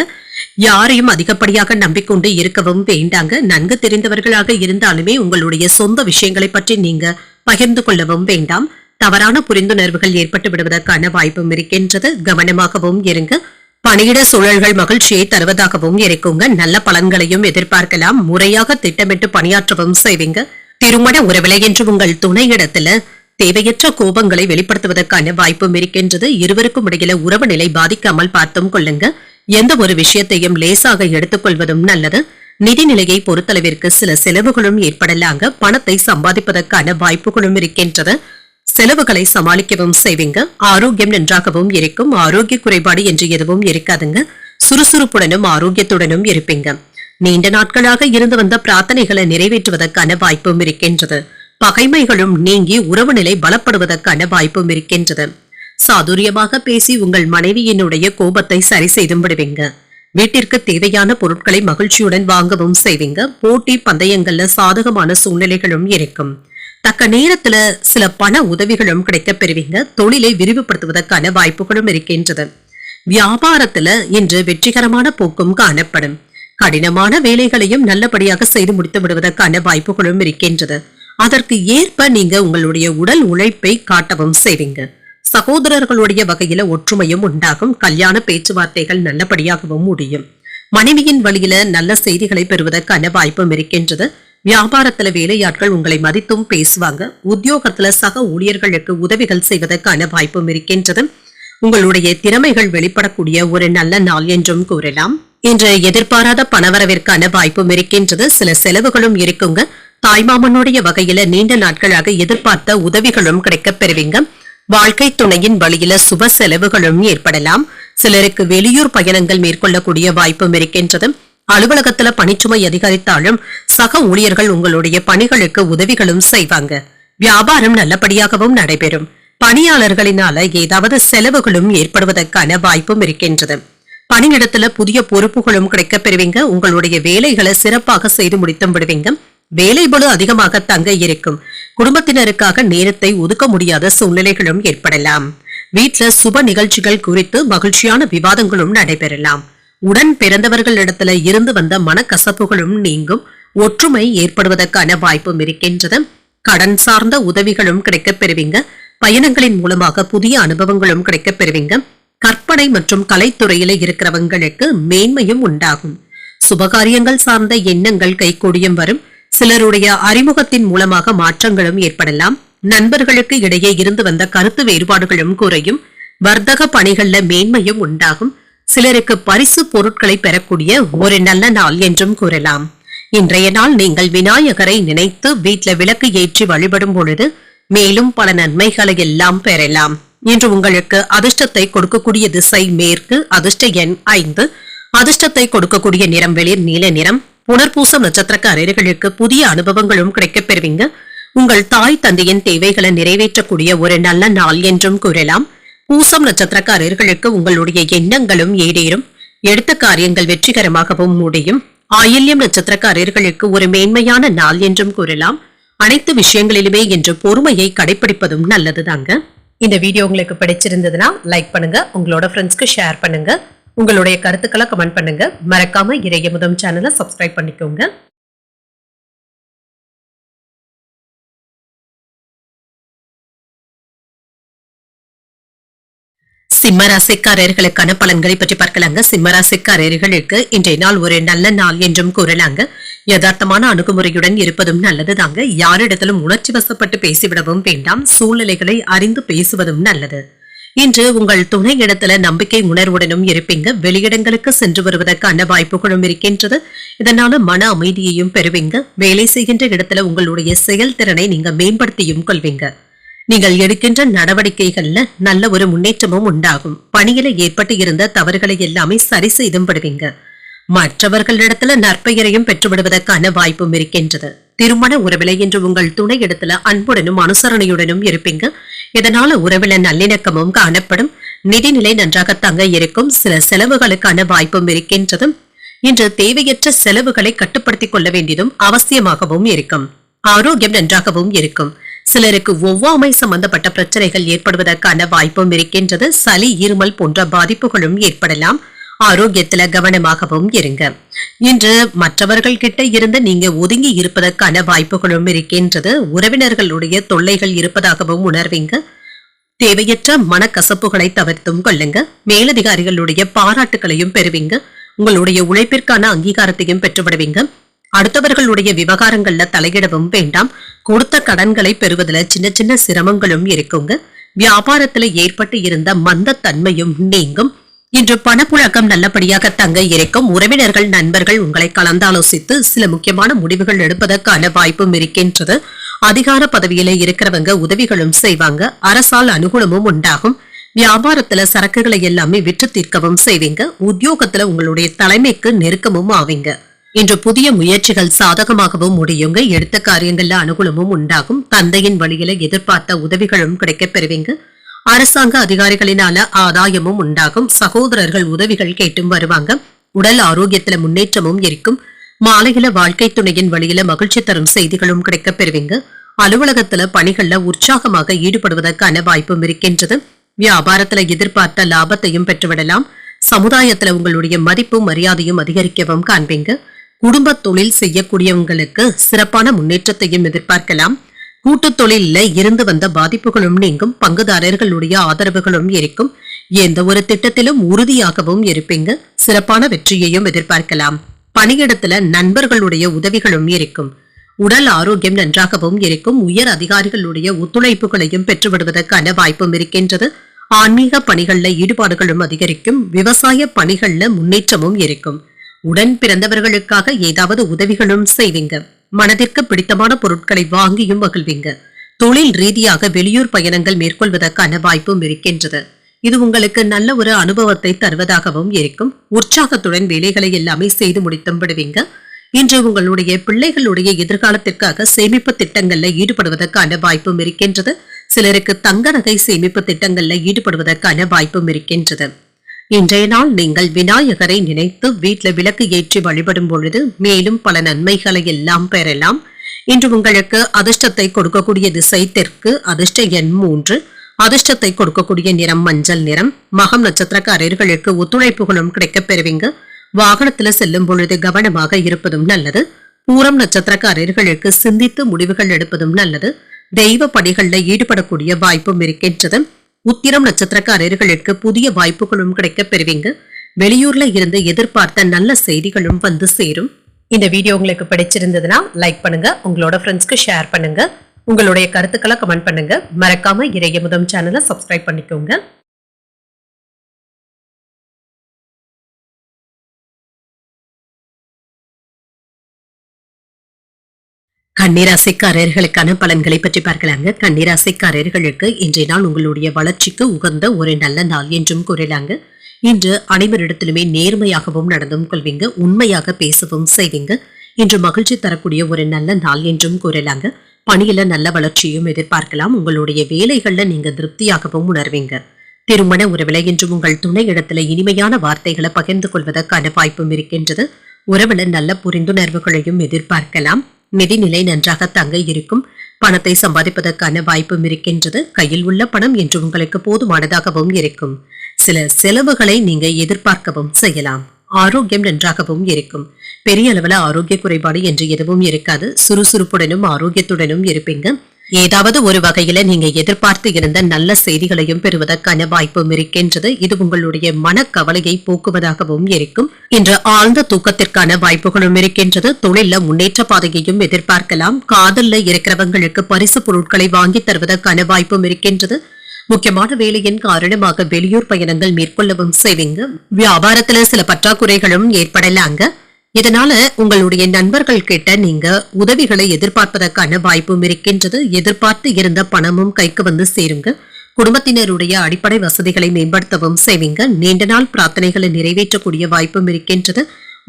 யாரையும் அதிகப்படியாக நம்பிக்கொண்டு இருக்கவும் வேண்டாங்க. நன்கு தெரிந்தவர்களாக இருந்தாலுமே உங்களுடைய சொந்த விஷயங்களை பற்றி நீங்க பகிர்ந்து கொள்ளவும் வேண்டாம். தவறான புரிந்துணர்வுகள் ஏற்பட்டு விடுவதற்கான வாய்ப்பும் இருக்கின்றது. கவனமாகவும் இருங்க. பணியிட சூழல்கள் மகிழ்ச்சியை தருவதாகவும் இருக்குங்க. நல்ல பலன்களையும் எதிர்பார்க்கலாம். முறையாக திட்டமிட்டு பணியாற்றவும் செய்வீங்க. திருமண உறவில என்று உங்கள் துணையிடத்துல தேவையற்ற கோபங்களை வெளிப்படுத்துவதற்கான வாய்ப்பும் இருக்கின்றது. இருவருக்கும் இடையில உறவு நிலை பாதிக்காமல் பார்த்தும் கொள்ளுங்க. எந்த ஒரு விஷயத்தையும் லேசாக எடுத்துக்கொள்வதும் நல்லது. நிதிநிலையை பொறுத்தளவிற்கு சில செலவுகளும் ஏற்படலாங்க. பணத்தை சம்பாதிப்பதற்கான வாய்ப்புகளும் இருக்கின்றது. செலவுகளை சமாளிக்கவும் செய்வீங்க. ஆரோக்கியம் நன்றாகவும் இருக்கும். ஆரோக்கிய குறைபாடு என்று எதுவும் இருக்காதுங்க. சுறுசுறுப்புடனும் ஆரோக்கியத்துடனும் இருப்பீங்க. நீண்ட நாட்களாக இருந்து வந்த பிரார்த்தனைகளை நிறைவேற்றுவதற்கான வாய்ப்பும் இருக்கின்றது. பகைமைகளும் நீங்கி உறவு நிலை பலப்படுவதற்கான வாய்ப்பும் இருக்கின்றது. சாதுரியமாக பேசி உங்கள் மனைவியினுடைய கோபத்தை சரி செய்தும் விடுவீங்க. வீட்டிற்கு தேவையான பொருட்களை மகிழ்ச்சியுடன் வாங்கவும் செய்வீங்க. போட்டி பந்தயங்கள்ல சாதகமான சூழ்நிலைகளும் இருக்கும். தக்க நேரத்துல சில பண உதவிகளும் கிடைக்க பெறுவீங்க. தொழிலை விரிவுபடுத்துவதற்கான வாய்ப்புகளும் இருக்கின்றது. வியாபாரத்துல இன்று வெற்றிகரமான போக்கும் காணப்படும். கடினமான வேலைகளையும் நல்லபடியாக செய்து முடித்து விடுவதற்கான வாய்ப்புகளும் இருக்கின்றது. அதற்கு ஏற்ப நீங்க உங்களுடைய உடல் உழைப்பை காட்டவும் செய்வீங்க. சகோதரர்களுடைய வகையில ஒற்றுமையும் உண்டாகும். கல்யாண பேச்சுவார்த்தைகள் நல்லபடியாகவும் முடியும். மனைவியின் வழியில நல்ல செய்திகளை பெறுவதற்கான வாய்ப்பும் இருக்கின்றது. வியாபாரத்துல வேலையாட்கள் உங்களை மதித்தும் பேசுவாங்க. உத்தியோகத்துல சக ஊழியர்களுக்கு உதவிகள் செய்வதற்கான வாய்ப்பும் இருக்கின்றது. உங்களுடைய திறமைகள் வெளிப்படக்கூடிய ஒரு நல்ல நாள் என்றும் கூறலாம். இன்று எதிர்பாராத பணவரவிற்கான வாய்ப்பும் இருக்கின்றது. சில செலவுகளும் இருக்குங்க. தாய்மாமனுடைய வகையில நீண்ட நாட்களாக எதிர்பார்த்த உதவிகளும் கிடைக்கப் பெறுவீங்க. வாழ்க்கை துணையின் வழியில சுப செலவுகளும் ஏற்படலாம். சிலருக்கு வெளியூர் பயணங்கள் மேற்கொள்ளக்கூடிய வாய்ப்பும் இருக்கின்றது. அலுவலகத்துல பணிச்சுமை அதிகரித்தாலும் சக ஊழியர்கள் உங்களுடைய பணிகளுக்கு உதவிகளும் செய்வாங்க. வியாபாரம் நல்லபடியாகவும் நடைபெறும். பணியாளர்களினால ஏதாவது செலவுகளும் ஏற்படுவதற்கான வாய்ப்பும் இருக்கின்றது. பணியிடத்துல புதிய பொறுப்புகளும் கிடைக்கப் பெறுவீங்க. உங்களுடைய வேலைகளை சிறப்பாக செய்து முடித்தும் விடுவீங்க. வேலை பளு அதிகமாக தங்க இருக்கும். குடும்பத்தினருக்காக நேரத்தை ஒதுக்க முடியாத சூழ்நிலைகளும் ஏற்படலாம். வீட்டுல சுப நிகழ்ச்சிகள் குறித்து மகிழ்ச்சியான விவாதங்களும் நடைபெறலாம். உடன் பிறந்தவர்களிடத்துல இருந்து வந்த மனக்கசப்புகளும் நீங்கும். ஒற்றுமை ஏற்படுவதற்கான வாய்ப்பும் இருக்கின்றது. கடன் சார்ந்த உதவிகளும் கிடைக்கப் பெறுவீங்க. பயணங்களின் மூலமாக புதிய அனுபவங்களும் கிடைக்கப் பெறுவீங்க. கற்பனை மற்றும் கலைத்துறையில இருக்கிறவங்களுக்கு மேன்மையும் உண்டாகும். சுபகாரியங்கள் சார்ந்த எண்ணங்கள் கைகூடியும் வரும். சிலருடைய அறிமுகத்தின் மூலமாக மாற்றங்களும் ஏற்படலாம். நண்பர்களுக்கு இடையே இருந்து வந்த கருத்து வேறுபாடுகளும் குறையும். வர்த்தக பணிகள்ல மேன்மையும் உண்டாகும். சிலருக்கு பரிசு பொருட்களை பெறக்கூடிய ஒரு நல்ல நாள் என்றும் கூறலாம். இன்றைய நாள் நீங்கள் விநாயகரை நினைத்து வீட்டுல விளக்கு ஏற்றி வழிபடும் பொழுது மேலும் பல நன்மைகளை எல்லாம் பெறலாம். இன்று உங்களுக்கு அதிர்ஷ்டத்தை கொடுக்கக்கூடிய திசை மேற்கு. அதிர்ஷ்ட எண் 5. அதிர்ஷ்டத்தை கொடுக்கக்கூடிய நிறம் வெளிர் நீல நிறம். புனர்பூசம் நட்சத்திரக்காரர்களுக்கு புதிய அனுபவங்களும் கிடைக்கப் பெறுவீங்க. உங்கள் தாய் தந்தையின் தேவைகளை நிறைவேற்றக்கூடிய ஒரு நல்ல நாள் என்றும் கூறலாம். பூசம் நட்சத்திரக்காரர்களுக்கு உங்களுடைய எண்ணங்களும் ஈடேறும். எடுத்த காரியங்கள் வெற்றிகரமாகவும் முடியும். ஆயில்யம் நட்சத்திரக்காரர்களுக்கு ஒரு மேன்மையான நாள் என்றும் கூறலாம். அனைத்து விஷயங்களிலுமே இன்று பொறுமையை கடைபிடிப்பதும் நல்லதுதாங்க. இந்த வீடியோ உங்களுக்கு பிடிச்சிருந்ததுன்னா லைக் பண்ணுங்க. உங்களோட ஃப்ரெண்ட்ஸ்க்கு ஷேர் பண்ணுங்க. உங்களுடைய கருத்துக்களை கமெண்ட் பண்ணுங்க. மறக்காம இறையமுதம் சேனலை சப்ஸ்கிரைப் பண்ணிக்கோங்க. சிம்மராசிக்காரர்களுக்கான பலன்களை பற்றி பார்க்கலாங்க. சிம்மராசிக்காரர்களுக்கு இன்றைய நாள் ஒரு நல்ல நாள் என்றும் கூறலாங்க. யதார்த்தமான அணுகுமுறையுடன் இருப்பதும் நல்லதுதாங்க. யாரிடத்திலும் உணர்ச்சி வசப்பட்டு பேசிவிடவும் வேண்டாம். சூழ்நிலைகளை அறிந்து பேசுவதும் நல்லது. இன்று உங்கள் துணை இடத்துல நம்பிக்கை உணர்வுடனும் இருப்பீங்க. வெளியிடங்களுக்கு சென்று வருவதற்கான வாய்ப்புகளும் இருக்கின்றது. இதனால மன அமைதியையும் பெறுவீங்க. வேலை செய்கின்ற இடத்துல உங்களுடைய செயல்திறனை நீங்க மேம்படுத்தியும் கொள்வீங்க. நீங்கள் எடுக்கின்ற நடவடிக்கைகள்ல நல்ல ஒரு முன்னேற்றமும் உண்டாகும். பணியில ஏற்பட்டு இருந்த தவறுகளை எல்லாமே சரி செய்தும் விடுவீங்க. மற்றவர்களிடத்துல நற்பெயரையும் பெற்றுவிடுவதற்கான வாய்ப்பும் இருக்கின்றது. திருமண உறவில இன்று உங்கள் துணை இடத்துல அன்புடனும் அனுசரணையுடனும் இருப்பீங்க. இதனால உறவில நல்லிணக்கமும் காணப்படும். நிதிநிலை நன்றாக தங்க இருக்கும். சில செலவுகளுக்கான வாய்ப்பும் இருக்கின்றது. இன்று தேவையற்ற செலவுகளை கட்டுப்படுத்திக் கொள்ள வேண்டியதும் அவசியமாகவும் இருக்கும். ஆரோக்கியம் நன்றாகவும் இருக்கும். சிலருக்கு ஒவ்வாமை சம்பந்தப்பட்ட பிரச்சனைகள் ஏற்படுவதற்கான வாய்ப்பும் இருக்கின்றது. சளி இருமல் போன்ற பாதிப்புகளும் ஏற்படலாம். ஆரோக்கியத்துல கவனமாகவும் இருங்க. இன்று மற்றவர்கள் கிட்ட இருந்து நீங்க ஒதுங்கி இருப்பதற்கான வாய்ப்புகளும் இருக்கின்றது. உறவினர்களுடைய தொல்லைகள் இருப்பதாகவும் உணர்வீங்க. தேவையற்ற மனக்கசப்புகளை தவிர்த்தும் கொள்ளுங்க. மேலதிகாரிகளுடைய பாராட்டுகளையும் பெறுவீங்க. உங்களுடைய உழைப்பிற்கான அங்கீகாரத்தையும் பெற்றுவிடுவீங்க. அடுத்தவர்களுடைய விவகாரங்கள்ல தலையிடவும் வேண்டாம். கொடுத்த கடன்களை பெறுவதில் சின்ன சின்ன சிரமங்களும் இருக்குங்க. வியாபாரத்துல ஏற்பட்டு இருந்த மந்த தன்மையும் நீங்கும். இன்று பணப்புழக்கம் நல்லபடியாக தங்க இருக்கும். உறவினர்கள் நண்பர்கள் உங்களை கலந்தாலோசித்து சில முக்கியமான முடிவுகள் எடுப்பதற்கான வாய்ப்பும் இருக்கின்றது. அதிகார பதவியில இருக்கிறவங்க உதவிகளும் செய்வாங்க. அரசால் அனுகூலமும் உண்டாகும். வியாபாரத்துல சரக்குகளை எல்லாமே விற்று தீர்க்கவும் செய்வீங்க. உத்தியோகத்துல உங்களுடைய தலைமைக்கு நெருக்கமும் ஆவீங்க. இன்று புதிய முயற்சிகள் சாதகமாகவும் முடியுங்க. எடுத்த காரியங்கள்ல அனுகூலமும் உண்டாகும். தந்தையின் வழியில எதிர்பார்த்த உதவிகளும் கிடைக்கப் பெறுவீங்க. அரசாங்க அதிகாரிகளினால ஆதாயமும் உண்டாகும். சகோதரர்கள் உதவிகள் கேட்டும் வருவாங்க. உடல் ஆரோக்கியத்துல முன்னேற்றமும் இருக்கும். மாலையில வாழ்க்கை துணையின் வழியில மகிழ்ச்சி தரும் செய்திகளும் கிடைக்கப் பெறுவீங்க. அலுவலகத்துல பணிகள்ல உற்சாகமாக ஈடுபடுவதற்கான வாய்ப்பும் இருக்கின்றது. வியாபாரத்துல எதிர்பார்த்த லாபத்தையும் பெற்றுவிடலாம். சமுதாயத்துல உங்களுடைய மதிப்பும் மரியாதையும் அதிகரிக்கவும் காண்பீங்க. குடும்ப தொழில் செய்யக்கூடியவங்களுக்கு சிறப்பான முன்னேற்றத்தையும் எதிர்பார்க்கலாம். கூட்டு தொழில இருந்து வந்த பாதிப்புகளும் நீங்கும். பங்குதாரர்களுடைய ஆதரவுகளும் இருக்கும். எந்த ஒரு திட்டத்திலும் உறுதியாகவும் இருப்பீங்க. சிறப்பான வெற்றியையும் எதிர்பார்க்கலாம். பணியிடத்துல நண்பர்களுடைய உதவிகளும் இருக்கும். உடல் ஆரோக்கியம் நன்றாகவும் இருக்கும். உயர் அதிகாரிகளுடைய ஒத்துழைப்புகளையும் பெற்றுவிடுவதற்கான வாய்ப்பும் இருக்கின்றது. ஆன்மீக பணிகள்ல ஈடுபாடுகளும் அதிகரிக்கும். விவசாய பணிகள்ல முன்னேற்றமும் இருக்கும். உடன் பிறந்தவர்களுக்காக ஏதாவது உதவிகளும் செய்வீங்க. மனதிற்கு பிடித்தமான பொருட்களை வாங்கியும் மகிழ்வீங்க. தொழில் ரீதியாக வெளியூர் பயணங்கள் மேற்கொள்வதற்கான வாய்ப்பும் இருக்கின்றது. இது உங்களுக்கு நல்ல ஒரு அனுபவத்தை தருவதாகவும் இருக்கும். உற்சாகத்துடன் வேலைகளை எல்லாமே செய்து முடித்தும் விடுவீங்க. இன்று உங்களுடைய பிள்ளைகளுடைய எதிர்காலத்திற்காக சேமிப்பு திட்டங்கள்ல ஈடுபடுவதற்கான வாய்ப்பும் இருக்கின்றது. சிலருக்கு தங்க நகை சேமிப்பு திட்டங்கள்ல ஈடுபடுவதற்கான வாய்ப்பும் இருக்கின்றது. இன்றைய நாள் நீங்கள் விநாயகரை நினைத்து வீட்டில் விளக்கு ஏற்றி வழிபடும் பொழுது மேலும் பல நன்மைகளை எல்லாம் பெறலாம். இன்று உங்களுக்கு அதிர்ஷ்டத்தை கொடுக்கக்கூடிய திசை தெற்கு. அதிர்ஷ்ட எண் 3. அதிர்ஷ்டத்தை கொடுக்கக்கூடிய நிறம் மஞ்சள் நிறம். மகம் நட்சத்திரக்காரர்களுக்கு ஒத்துழைப்புகளும் கிடைக்கப் பெறுவீங்க. வாகனத்துல செல்லும் பொழுது கவனமாக இருப்பதும் நல்லது. பூரம் நட்சத்திரக்காரர்களுக்கு சிந்தித்து முடிவுகள் எடுப்பதும் நல்லது. தெய்வ பணிகள்ல ஈடுபடக்கூடிய வாய்ப்பும் இருக்கின்றது. உத்திரம் நட்சத்திரக்காரர்களுக்கு புதிய வாய்ப்புகளும் கிடைக்கப் பெறுவீங்க. வெளியூர்ல இருந்து எதிர்பார்த்த நல்ல செய்திகளும் வந்து சேரும். இந்த வீடியோ உங்களுக்கு பிடிச்சிருந்ததுன்னா லைக் பண்ணுங்க. உங்களோட ஃப்ரெண்ட்ஸ்க்கு ஷேர் பண்ணுங்க. உங்களுடைய கருத்துக்களை கமெண்ட் பண்ணுங்க. மறக்காம இறையமுதம் சேனலை சப்ஸ்கிரைப் பண்ணிக்கோங்க. கன்னிராசிக்காரர்களுக்கான பலன்களை பற்றி பார்க்கலாங்க. கன்னிராசிக்காரர்களுக்கு இன்றைய நாள் உங்களுடைய வளர்ச்சிக்கு உகந்த ஒரு நல்ல நாள் என்றும் கூறலாங்க. இன்று அனைவரிடத்திலுமே நேர்மையாகவும் நடந்தும் கொள்வீங்க. உண்மையாக பேசவும் செய்வீங்க. இன்று மகிழ்ச்சி தரக்கூடிய ஒரு நல்ல நாள் என்றும் கூறலாங்க. பணியில நல்ல வளர்ச்சியும் எதிர்பார்க்கலாம். உங்களுடைய வேலைகள்ல நீங்க திருப்தியாகவும் உணர்வீங்க. திருமண உறவில இன்று உங்கள் துணை இடத்துல இனிமையான வார்த்தைகளை பகிர்ந்து கொள்வதற்கான வாய்ப்பும் இருக்கின்றது. உறவுல நல்ல புரிந்துணர்வுகளையும் எதிர்பார்க்கலாம். நிதிநிலை நன்றாக தங்க இருக்கும். பணத்தை சம்பாதிப்பதற்கான வாய்ப்பும் இருக்கின்றது. கையில் உள்ள பணம் என்று உங்களுக்கு போதுமானதாகவும் இருக்கும். சில செலவுகளை நீங்க எதிர்பார்க்கவும் செய்யலாம். ஆரோக்கியம் நன்றாகவும் இருக்கும். பெரிய அளவுல ஆரோக்கிய குறைபாடு என்று எதுவும் இருக்காது. சுறுசுறுப்புடனும் ஆரோக்கியத்துடனும் இருப்பீங்க. ஏதாவது ஒரு வகையில நீங்க எதிர்பார்த்து இருந்த நல்ல செய்திகளையும் பெறுவதற்கான வாய்ப்பும் இருக்கின்றது. இது உங்களுடைய மனக்கவலையை போக்குவதாகவும் இருக்கும். இன்று ஆழ்ந்த தூக்கத்திற்கான வாய்ப்புகளும் இருக்கின்றது. தொழில முன்னேற்ற பாதையையும் எதிர்பார்க்கலாம். காதல்ல இருக்கிறவங்களுக்கு பரிசு பொருட்களை வாங்கி தருவதற்கான வாய்ப்பும் இருக்கின்றது. முக்கியமான வேலையின் காரணமாக வெளியூர் பயணங்கள் மேற்கொள்ளவும் செய்வீங்க. வியாபாரத்துல சில பற்றாக்குறைகளும் ஏற்படலாங்க. இதனால உங்களுடைய நண்பர்கள் கிட்ட நீங்க உதவிகளை எதிர்பார்ப்பதற்கான வாய்ப்பும் இருக்கின்றது. எதிர்பார்த்து இருந்த பணமும் கைக்கு வந்து சேருங்க. குடும்பத்தினருடைய அடிப்படை வசதிகளை மேம்படுத்தவும் செய்வீங்க. நீண்ட நாள் பிரார்த்தனைகளை நிறைவேற்றக்கூடிய வாய்ப்பும் இருக்கின்றது.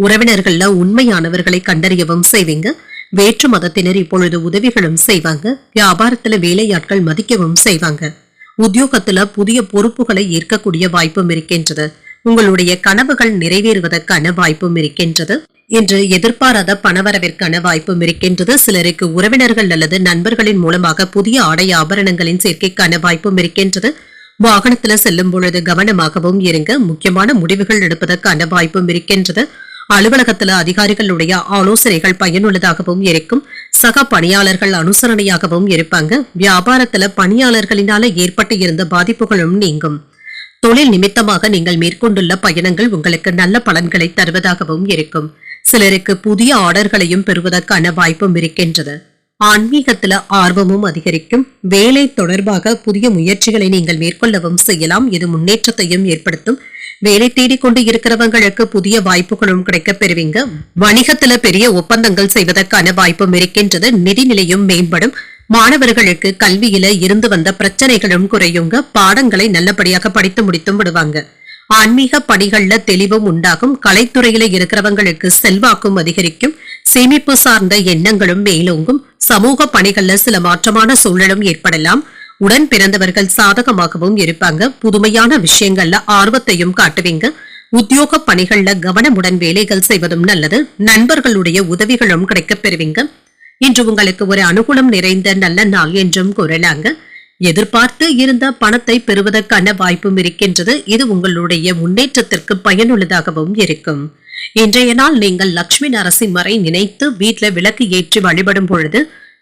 உறவினர்கள்ல உண்மையானவர்களை கண்டறியவும் செய்வீங்க. வேற்று மதத்தினர் இப்பொழுது உதவிகளும் செய்வாங்க. வியாபாரத்துல வேலையாட்கள் மதிக்கவும் செய்வாங்க. உத்தியோகத்துல புதிய பொறுப்புகளை ஏற்கக்கூடிய வாய்ப்பும் இருக்கின்றது. உங்களுடைய கனவுகள் நிறைவேறுவதற்கான வாய்ப்பும் இருக்கின்றது. இன்று எதிர்பாராத பணவரவிற்கான வாய்ப்பும் இருக்கின்றது. சிலருக்கு உறவினர்கள் அல்லது நண்பர்களின் மூலமாக புதிய ஆடை ஆபரணங்களின் சேர்க்கைக்கான வாய்ப்பும் இருக்கின்றது. வாகனத்துல செல்லும் பொழுது கவனமாகவும் இருங்க. முக்கியமான முடிவுகள் எடுப்பதற்கான வாய்ப்பும் இருக்கின்றது. அலுவலகத்துல அதிகாரிகளுடைய ஆலோசனைகள் பயனுள்ளதாகவும் இருக்கும். சக பணியாளர்கள் அனுசரணையாகவும் இருப்பாங்க. வியாபாரத்துல பணியாளர்களினால ஏற்பட்டு இருந்த பாதிப்புகளும் நீங்கும். தொழில் நிமித்தமாக நீங்கள் மேற்கொண்டுள்ள பயணங்கள் உங்களுக்கு நல்ல பலன்களை தருவதாகவும் இருக்கும். சிலருக்கு புதிய ஆர்டர்களையும் பெறுவதற்கான வாய்ப்பும் இருக்கின்றது. ஆன்மீகத்துல ஆர்வமும் அதிகரிக்கும். வேலை தொடர்பாக புதிய முயற்சிகளை நீங்கள் மேற்கொள்ளவும் செய்யலாம். இது முன்னேற்றத்தையும் ஏற்படுத்தும். வேலை தேடிக்கொண்டு இருக்கிறவங்களுக்கு புதிய வாய்ப்புகளும் கிடைக்கப் பெறுவீங்க. வணிகத்துல பெரிய ஒப்பந்தங்கள் செய்வதற்கான வாய்ப்பும் இருக்கின்றது. நிதிநிலையும் மேம்படும். மாணவர்களுக்கு கல்வியில இருந்து வந்த பிரச்சனைகளும் குறையுங்க. பாடங்களை நல்லபடியாக படித்து முடித்தும் விடுவாங்க. ஆன்மீக பணிகள்ல தெளிவும் உண்டாகும். கலைத்துறையில இருக்கிறவங்களுக்கு செல்வாக்கும் அதிகரிக்கும். சேமிப்பு சார்ந்த எண்ணங்களும் மேலோங்கும். சமூக பணிகள்ல சில மாற்றமான சூழலும் ஏற்படலாம். உடன் பிறந்தவர்கள் சாதகமாகவும் இருப்பாங்க. புதுமையான விஷயங்கள்ல ஆர்வத்தையும் காட்டுவீங்க. உத்தியோக பணிகள்ல கவனமுடன் வேலைகள் செய்வதும் நல்லது. நண்பர்களுடைய உதவிகளும் கிடைக்கப் பெறுவீங்க. இன்று உங்களுக்கு ஒரு அனுகூலம் நிறைந்த நல்ல நாள் என்றும் கூறலாங்க. எதிர்பார்த்து இருந்த பணத்தை பெறுவதற்கான வாய்ப்பும் இருக்கின்றது. இது உங்களுடைய முன்னேற்றத்திற்கு பயனுள்ளதாகவும் இருக்கும். இன்றைய நாள் நீங்கள் லட்சுமி நரசிம்மரை நினைத்து வீட்டில் விளக்கு ஏற்றி வழிபடும் பொழுது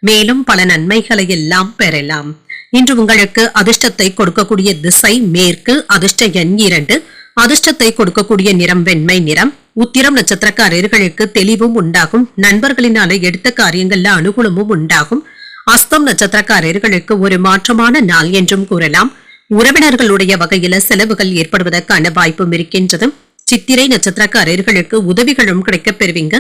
மேலும் பல நன்மைகளை எல்லாம் பெறலாம். இன்று உங்களுக்கு அதிர்ஷ்டத்தை கொடுக்கக்கூடிய திசை மேற்கு. அதிர்ஷ்ட எண் 2. அதிர்ஷ்டத்தை கொடுக்கக்கூடிய நிறம் வெண்மை நிறம். உத்திரம் நட்சத்திரக்காரர்களுக்கு தெளிவும் உண்டாகும். நண்பர்களினால எடுத்த காரியங்கள்ல அனுகூலமும் உண்டாகும். அஸ்தம் நட்சத்திரக்காரர்களுக்கு ஒரு மாற்றமான நாள் என்றும் கூறலாம். உறவினர்களுடைய வகையில செலவுகள் ஏற்படுவதற்கான வாய்ப்பும் இருக்கின்றது. சித்திரை நட்சத்திரக்காரர்களுக்கு உதவிகளும் கிடைக்கப் பெறுவீங்க.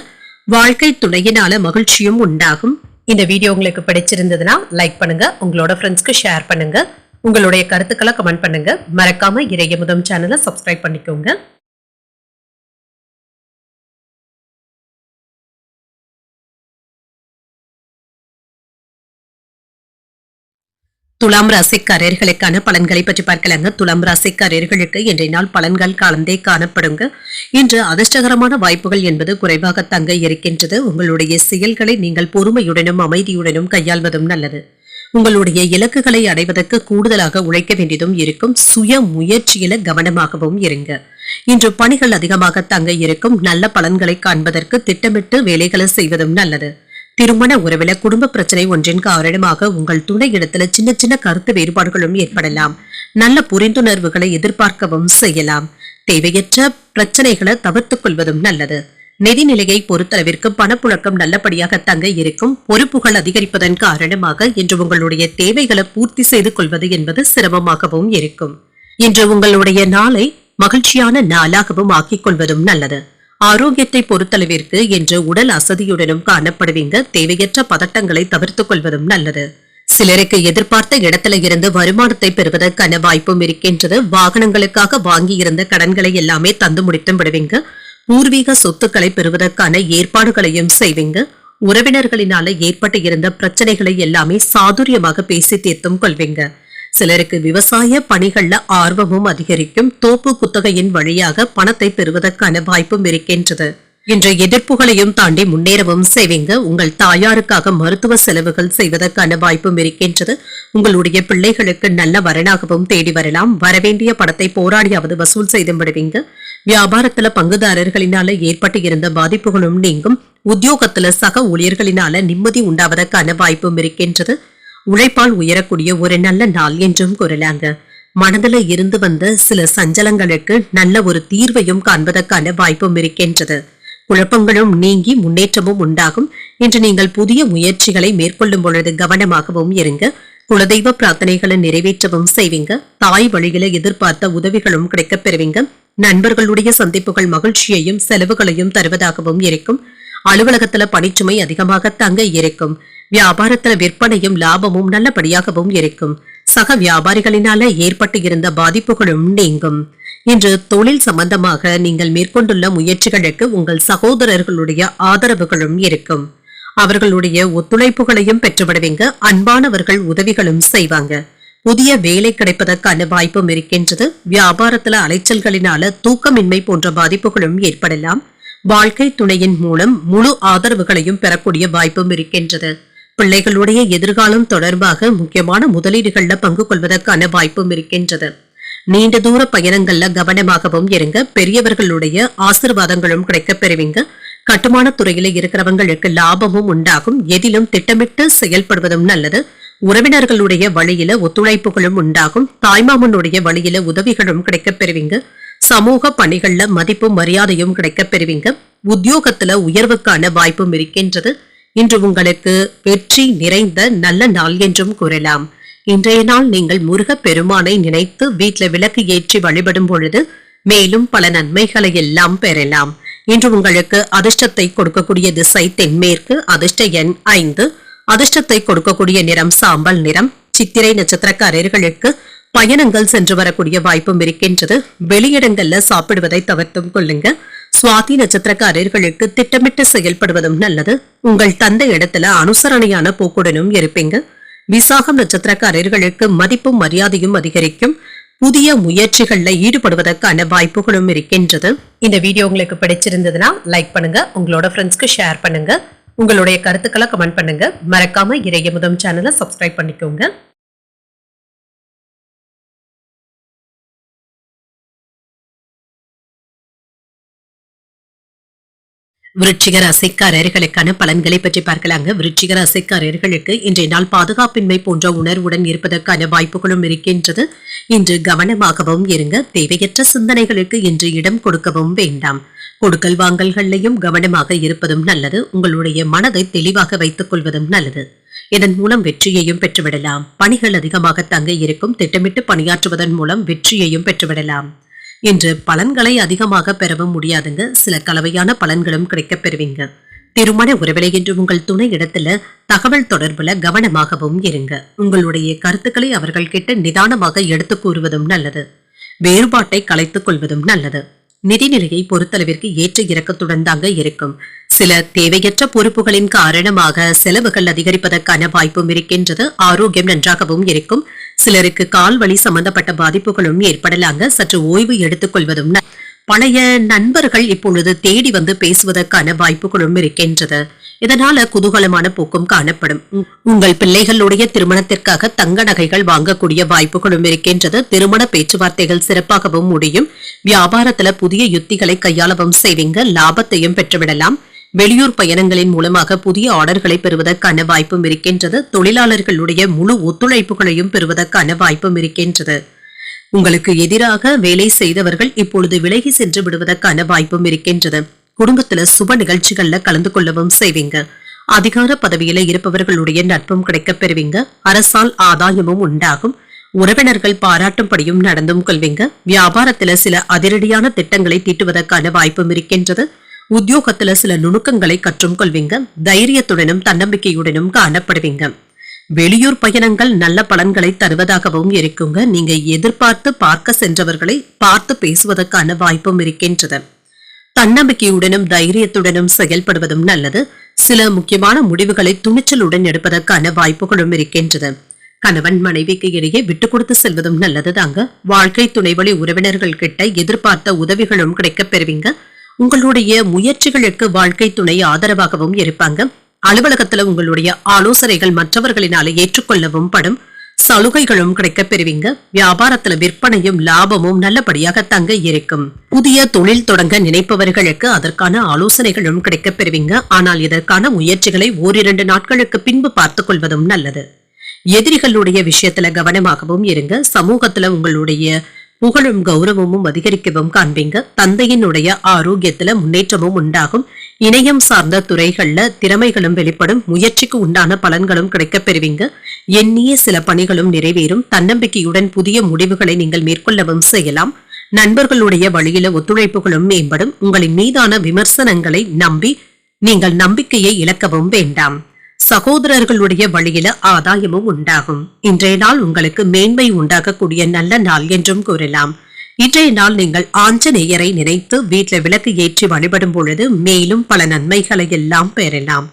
வாழ்க்கை துணையினால மகிழ்ச்சியும் உண்டாகும். இந்த வீடியோ உங்களுக்கு பிடிச்சிருந்ததுன்னா லைக் பண்ணுங்க, உங்களோட ஃப்ரெண்ட்ஸ்க்கு ஷேர் பண்ணுங்க, உங்களுடைய கருத்துக்களை கமெண்ட் பண்ணுங்க. மறக்காம இறையமுதம் சேனலை சப்ஸ்கிரைப் பண்ணிக்கோங்க. துலாம் ராசிக்காரர்களுக்கான பலன்களை பற்றி பார்க்கலாங்க. துலாம் ராசிக்காரர்களுக்கு இன்றைய நாள் பலன்கள் கலந்தே காணப்படுங்க. இன்று அதிர்ஷ்டகரமான வாய்ப்புகள் என்பது குறைவாக தங்க இருக்கின்றது. உங்களுடைய செயல்களை நீங்கள் பொறுமையுடனும் அமைதியுடனும் கையாள்வதும் நல்லது. உங்களுடைய இலக்குகளை அடைவதற்கு கூடுதலாக உழைக்க வேண்டியதும் இருக்கும். சுய முயற்சியில கவனமாகவும் இருங்க. இன்று பணிகள் அதிகமாக தங்க இருக்கும். நல்ல பலன்களை காண்பதற்கு திட்டமிட்டு வேலைகளை செய்வதும் நல்லது. திருமண உறவில குடும்ப பிரச்சனை ஒன்றின் காரணமாக உங்கள் துணை இடத்துல சின்ன சின்ன கருத்து வேறுபாடுகளும் ஏற்படலாம். நல்ல புரிந்துணர்வுகளை எதிர்பார்க்கவும் செய்யலாம். தேவையற்ற பிரச்சனைகளை தவிர்த்துக் கொள்வதும் நல்லது. நிதிநிலையை பொறுத்தளவிற்கு பணப்புழக்கம் நல்லபடியாக தங்க இருக்கும். பொறுப்புகள் அதிகரிப்பதன் காரணமாக இன்று உங்களுடைய தேவைகளை பூர்த்தி செய்து கொள்வது என்பது சிரமமாகவும் இருக்கும். இன்று உங்களுடைய நாளை மகிழ்ச்சியான நாளாகவும் ஆக்கிக் கொள்வதும் நல்லது. ஆரோக்கியத்தை பொறுத்தளவிற்கு இன்று உடல் அசதியுடனும் காணப்படுவீங்க. தேவையற்ற பதட்டங்களை தவிர்த்துக் கொள்வதும் நல்லது. சிலருக்கு எதிர்பார்த்த இடத்துல இருந்து வருமானத்தை பெறுவதற்கான வாய்ப்பும் இருக்கின்றது. வாகனங்களுக்காக வாங்கியிருந்த கடன்களை எல்லாமே தந்து முடித்து விடுவீங்க. பூர்வீக சொத்துக்களை பெறுவதற்கான ஏற்பாடுகளையும் செய்வீங்க. உறவினர்களினால ஏற்பட்டு இருந்த பிரச்சனைகளை எல்லாமே சாதுரியமாக பேசி தீர்த்தும் கொள்வீங்க. சிலருக்கு விவசாய பணிகள்ல ஆர்வமும் அதிகரிக்கும். தோப்பு குத்தகையின் வழியாக பணத்தை பெறுவதற்கான வாய்ப்பும் இருக்கின்றது. இன்று எதிர்ப்புகளையும் தாண்டி முன்னேறவும் செய்வீங்க. உங்கள் தாயாருக்காக மருத்துவ செலவுகள் செய்வதற்கான வாய்ப்பும் இருக்கின்றது. உங்களுடைய பிள்ளைகளுக்கு நல்ல வரனாகவும் தேடி வரலாம். வரவேண்டிய பணத்தை போராடியாவது வசூல் செய்து விடுவீங்க. வியாபாரத்துல பங்குதாரர்களினால ஏற்பட்டு இருந்த பாதிப்புகளும் நீங்கும். உத்தியோகத்துல சக ஊழியர்களினால நிம்மதி உண்டாவதற்கான வாய்ப்பும் இருக்கின்றது. உழைப்பால் உயரக்கூடிய ஒரு நல்ல நாள் என்றும் கூறலாங்க. மனதில் இருந்து வந்த சில சஞ்சலங்களுக்கு நல்ல ஒரு தீர்வையும் காண்பதற்கான வாய்ப்பும் இருக்கின்றது. குழப்பங்களும் நீங்கி முன்னேற்றமும் உண்டாகும். இன்று நீங்கள் புதிய முயற்சிகளை மேற்கொள்ளும் பொழுது கவனமாகவும் இருங்க. குலதெய்வ பிரார்த்தனைகளை நிறைவேற்றவும் செய்வீங்க. தாய் வழியில எதிர்பார்த்த உதவிகளும் கிடைக்கப் பெறுவீங்க. நண்பர்களுடைய சந்திப்புகள் மகிழ்ச்சியையும் செலவுகளையும் தருவதாகவும் இருக்கும். அலுவலகத்துல பணிச்சுமை அதிகமாக தங்க இருக்கும். வியாபாரத்துல விற்பனையும் லாபமும் நல்லபடியாகவும் இருக்கும். சக வியாபாரிகளினால ஏற்பட்டு இருந்த பாதிப்புகளும் நீங்கும். இன்று தொழில் சம்பந்தமாக நீங்கள் மேற்கொண்டுள்ள முயற்சிகளுக்கு உங்கள் சகோதரர்களுடைய ஆதரவுகளும் இருக்கும். அவர்களுடைய ஒத்துழைப்புகளையும் பெற்றுவிடுவீங்க. அன்பானவர்கள் உதவிகளும் செய்வாங்க. புதிய வேலை கிடைப்பதற்கான வாய்ப்பும் இருக்கின்றது. வியாபாரத்துல அலைச்சல்களினால தூக்கமின்மை போன்ற பாதிப்புகளும் ஏற்படலாம். வாழ்க்கை துணையின் மூலம் முழு ஆதரவுகளையும் பெறக்கூடிய வாய்ப்பும் இருக்கின்றது. பிள்ளைகளுடைய எதிர்காலம் தொடர்பாக முக்கியமான முதலீடுகள்ல பங்கு கொள்வதற்கான வாய்ப்பும் இருக்கின்றது. நீண்ட தூர பயணங்கள்ல கவனமாகவும் இருங்க. பெரியவர்களுடைய ஆசீர்வாதங்களும் கிடைக்கப் பெறுவீங்க. கட்டுமான துறையில இருக்கிறவங்களுக்கு லாபமும் உண்டாகும். எதிலும் திட்டமிட்டு செயல்படுவதும் நல்லது. உறவினர்களுடைய வழியில ஒத்துழைப்புகளும் உண்டாகும். தாய்மாமனுடைய வழியில உதவிகளும் கிடைக்கப் பெறுவீங்க. சமூக பணிகள்ல மதிப்பும் மரியாதையும் கிடைக்கப் பெறுவீங்க. உத்தியோகத்துல உயர்வுக்கான வாய்ப்பும் இருக்கின்றது. இன்று உங்களுக்கு வெற்றி நிறைந்த நல்ல நாள் என்றும் கூறலாம். இன்றைய நாள் நீங்கள் முருக பெருமானை நினைத்து வீட்டில் விளக்கு ஏற்றி வழிபடும் பொழுது மேலும் பல நன்மைகளை எல்லாம் பெறலாம். இன்று உங்களுக்கு அதிர்ஷ்டத்தை கொடுக்கக்கூடிய திசை தென்மேற்கு. அதிர்ஷ்ட எண் 5. அதிர்ஷ்டத்தை கொடுக்கக்கூடிய நிறம் சாம்பல் நிறம். சித்திரை நட்சத்திரக்காரர்களுக்கு பயணங்கள் சென்று வரக்கூடிய வாய்ப்பும் இருக்கின்றது. வெளியிடங்கள்ல சாப்பிடுவதை தவிர்த்தும் கொள்ளுங்க. சுவாதி நட்சத்திரக்காரர்களுக்கு திட்டமிட்டு செயல்படுவதும் நல்லது. உங்கள் தந்தை இடத்துல அனுசரணையான போக்குடனும் இருப்பீங்க. விசாகம் நட்சத்திரக்காரர்களுக்கு மதிப்பும் மரியாதையும் அதிகரிக்கும். புதிய முயற்சிகள்ல ஈடுபடுவதற்கான வாய்ப்புகளும் இருக்கின்றது. இந்த வீடியோ உங்களுக்கு பிடிச்சிருந்ததுன்னா லைக் பண்ணுங்க, உங்களோட ஃப்ரெண்ட்ஸ்க்கு ஷேர் பண்ணுங்க, உங்களுடைய கருத்துக்களை கமெண்ட் பண்ணுங்க. மறக்காம இறையமுதம் சேனலை சப்ஸ்கிரைப் பண்ணிக்கோங்க. விருச்சிக ராசிக்காரர்களுக்கான பலன்களை பற்றி பார்க்கலாங்க. விருச்சிக ராசிக்காரர்களுக்கு இன்றைய நாள் பாதுகாப்பின்மை போன்ற உணர்வுடன் இருப்பதற்கான வாய்ப்புகளும் இருக்கின்றது. இன்று கவனமாகவும் இருங்க. தேவையற்ற சிந்தனைகளுக்கு இன்று இடம் கொடுக்கவும் வேண்டாம். கொடுக்கல் வாங்கல்களையும் கவனமாக இருப்பதும் நல்லது. உங்களுடைய மனதை தெளிவாக வைத்துக் கொள்வதும் நல்லது. இதன் மூலம் வெற்றியையும் பெற்றுவிடலாம். பணிகள் அதிகமாக தங்க இருக்கும். திட்டமிட்டு பணியாற்றுவதன் மூலம் வெற்றியையும் பெற்றுவிடலாம். இன்று பலன்களை அதிகமாக பெறவும் முடியாதுங்க. சில கலவையான பலன்களும் கிடைக்கப் பெறுவீங்க. திருமண உறவிலை என்று உங்கள் துணை இடத்துல தகவல் தொடர்புல கவனமாகவும் இருங்க. உங்களுடைய கருத்துக்களை அவர்கள் கிட்ட நிதானமாக எடுத்து கூறுவதும் நல்லது. வேறுபாட்டை கலைத்துக் கொள்வதும் நல்லது. நிதிநிலையை பொறுத்தளவிற்கு ஏற்ற இறக்கத்துடன் தாங்க இருக்கும். சில தேவையற்ற பொறுப்புகளின் காரணமாக செலவுகள் அதிகரிப்பதற்கான வாய்ப்பும் இருக்கின்றது. ஆரோக்கியம் நன்றாகவும் இருக்கும். சிலருக்கு கால் வலி சம்பந்தப்பட்ட பாதிப்புகளும் ஏற்படலாங்க. சற்று ஓய்வு எடுத்துக் கொள்வதும் பழைய நண்பர்கள் இப்பொழுது தேடி வந்து பேசுவதற்கான வாய்ப்புகளும் இருக்கின்றது. இதனால குதூகலமான போக்கும் காணப்படும். உங்கள் பிள்ளைகளுடைய திருமணத்திற்காக தங்க நகைகள் வாங்கக்கூடிய வாய்ப்புகளும் இருக்கின்றது. திருமண பேச்சுவார்த்தைகள் சிறப்பாகவும் முடியும். வியாபாரத்துல புதிய யுத்திகளை கையாளவும் செய்வீங்க. லாபத்தையும் பெற்றுவிடலாம். வெளியூர் பயணங்களின் மூலமாக புதிய ஆர்டர்களை பெறுவதற்கான வாய்ப்பும் இருக்கின்றது. தொழிலாளர்களுடைய முழு ஒத்துழைப்புகளையும் பெறுவதற்கான வாய்ப்பும் இருக்கின்றது. உங்களுக்கு எதிராக வேலை செய்தவர்கள் இப்பொழுது விலகி சென்று விடுவதற்கான வாய்ப்பும் இருக்கின்றது. குடும்பத்துல சுப நிகழ்ச்சிகள்ல கலந்து கொள்ளவும் செய்வீங்க. அதிகார பதவியில இருப்பவர்களுடைய நட்பும் கிடைக்கப் பெறுவீங்க. அரசால் ஆதாயமும் உண்டாகும். உறவினர்கள் பாராட்டும்படியும் நடந்தும் கொள்வீங்க. வியாபாரத்துல சில அதிரடியான திட்டங்களை தீட்டுவதற்கான வாய்ப்பும் இருக்கின்றது. உத்தியோகத்துல சில நுணுக்கங்களை கற்றும் கொள்வீங்க. தைரியத்துடனும் தன்னம்பிக்கையுடனும் காணப்படுவீங்க. வெளியூர் பயணங்கள் நல்ல பலன்களை தருவதாகவும் இருக்குங்க. நீங்க எதிர்பார்த்து பார்க்க சென்றவர்களை பார்த்து பேசுவதற்கான வாய்ப்பும் இருக்கின்றது. தன்னம்பிக்கையுடனும் தைரியத்துடனும் செயல்படுவதும் நல்லது. சில முக்கியமான முடிவுகளை துணிச்சலுடன் எடுப்பதற்கான வாய்ப்புகளும் இருக்கின்றது. கணவன் மனைவிக்கு இடையே விட்டு கொடுத்து செல்வதும் நல்லது தாங்க. வாழ்க்கை துணைவழி உறவினர்கள் கிட்ட எதிர்பார்த்த உதவிகளும் கிடைக்கப் பெறுவீங்க. உங்களுடைய முயற்சிகளுக்கு வாழ்க்கை துணை ஆதரவாகவும் இருப்பாங்க. அலுவலகத்துல உங்களுடைய ஆலோசனைகள் மற்றவர்களினால ஏற்றுக்கொள்ளவும் படும். சலுகைகளும் கிடைக்கப் பெறுவீங்க. வியாபாரத்துல விற்பனையும் லாபமும் நல்லபடியாக தங்க இருக்கும். புதிய தொழில் தொடங்க நினைப்பவர்களுக்கு அதற்கான ஆலோசனைகளும் கிடைக்கப் பெறுவீங்க. ஆனால் இதற்கான முயற்சிகளை ஓரிரண்டு நாட்களுக்கு பின்பு பார்த்துக் கொள்வதும் நல்லது. எதிரிகளுடைய விஷயத்துல கவனமாகவும் இருங்க. சமூகத்துல உங்களுடைய புகழும் கௌரவமும் அதிகரிக்கவும் காண்பீங்க. தந்தையினுடைய ஆரோக்கியத்துல முன்னேற்றமும் உண்டாகும். இணையம் சார்ந்த துறைகள்ல திறமைகளும் வெளிப்படும். முயற்சிக்கு உண்டான பலன்களும் கிடைக்கப் பெறுவீங்க. எண்ணிய சில பணிகளும் நிறைவேறும். தன்னம்பிக்கையுடன் புதிய முடிவுகளை நீங்கள் மேற்கொள்ளவும் செய்யலாம். நண்பர்களுடைய வழியில ஒத்துழைப்புகளும் மேம்படும். உங்களின் மீதான விமர்சனங்களை நம்பி நீங்கள் நம்பிக்கையை இழக்கவும் வேண்டாம். சகோதரர்களுடைய வழியில ஆதாயமும் உண்டாகும். இன்றைய நாள் உங்களுக்கு மேன்மை உண்டாகக்கூடிய நல்ல நாள் என்றும் கூறலாம். இன்றைய நாள் நீங்கள் ஆஞ்சநேயரை நினைத்து வீட்டில் விளக்கு ஏற்றி வழிபடும் பொழுது மேலும் பல நன்மைகளை எல்லாம் பெறலாம்.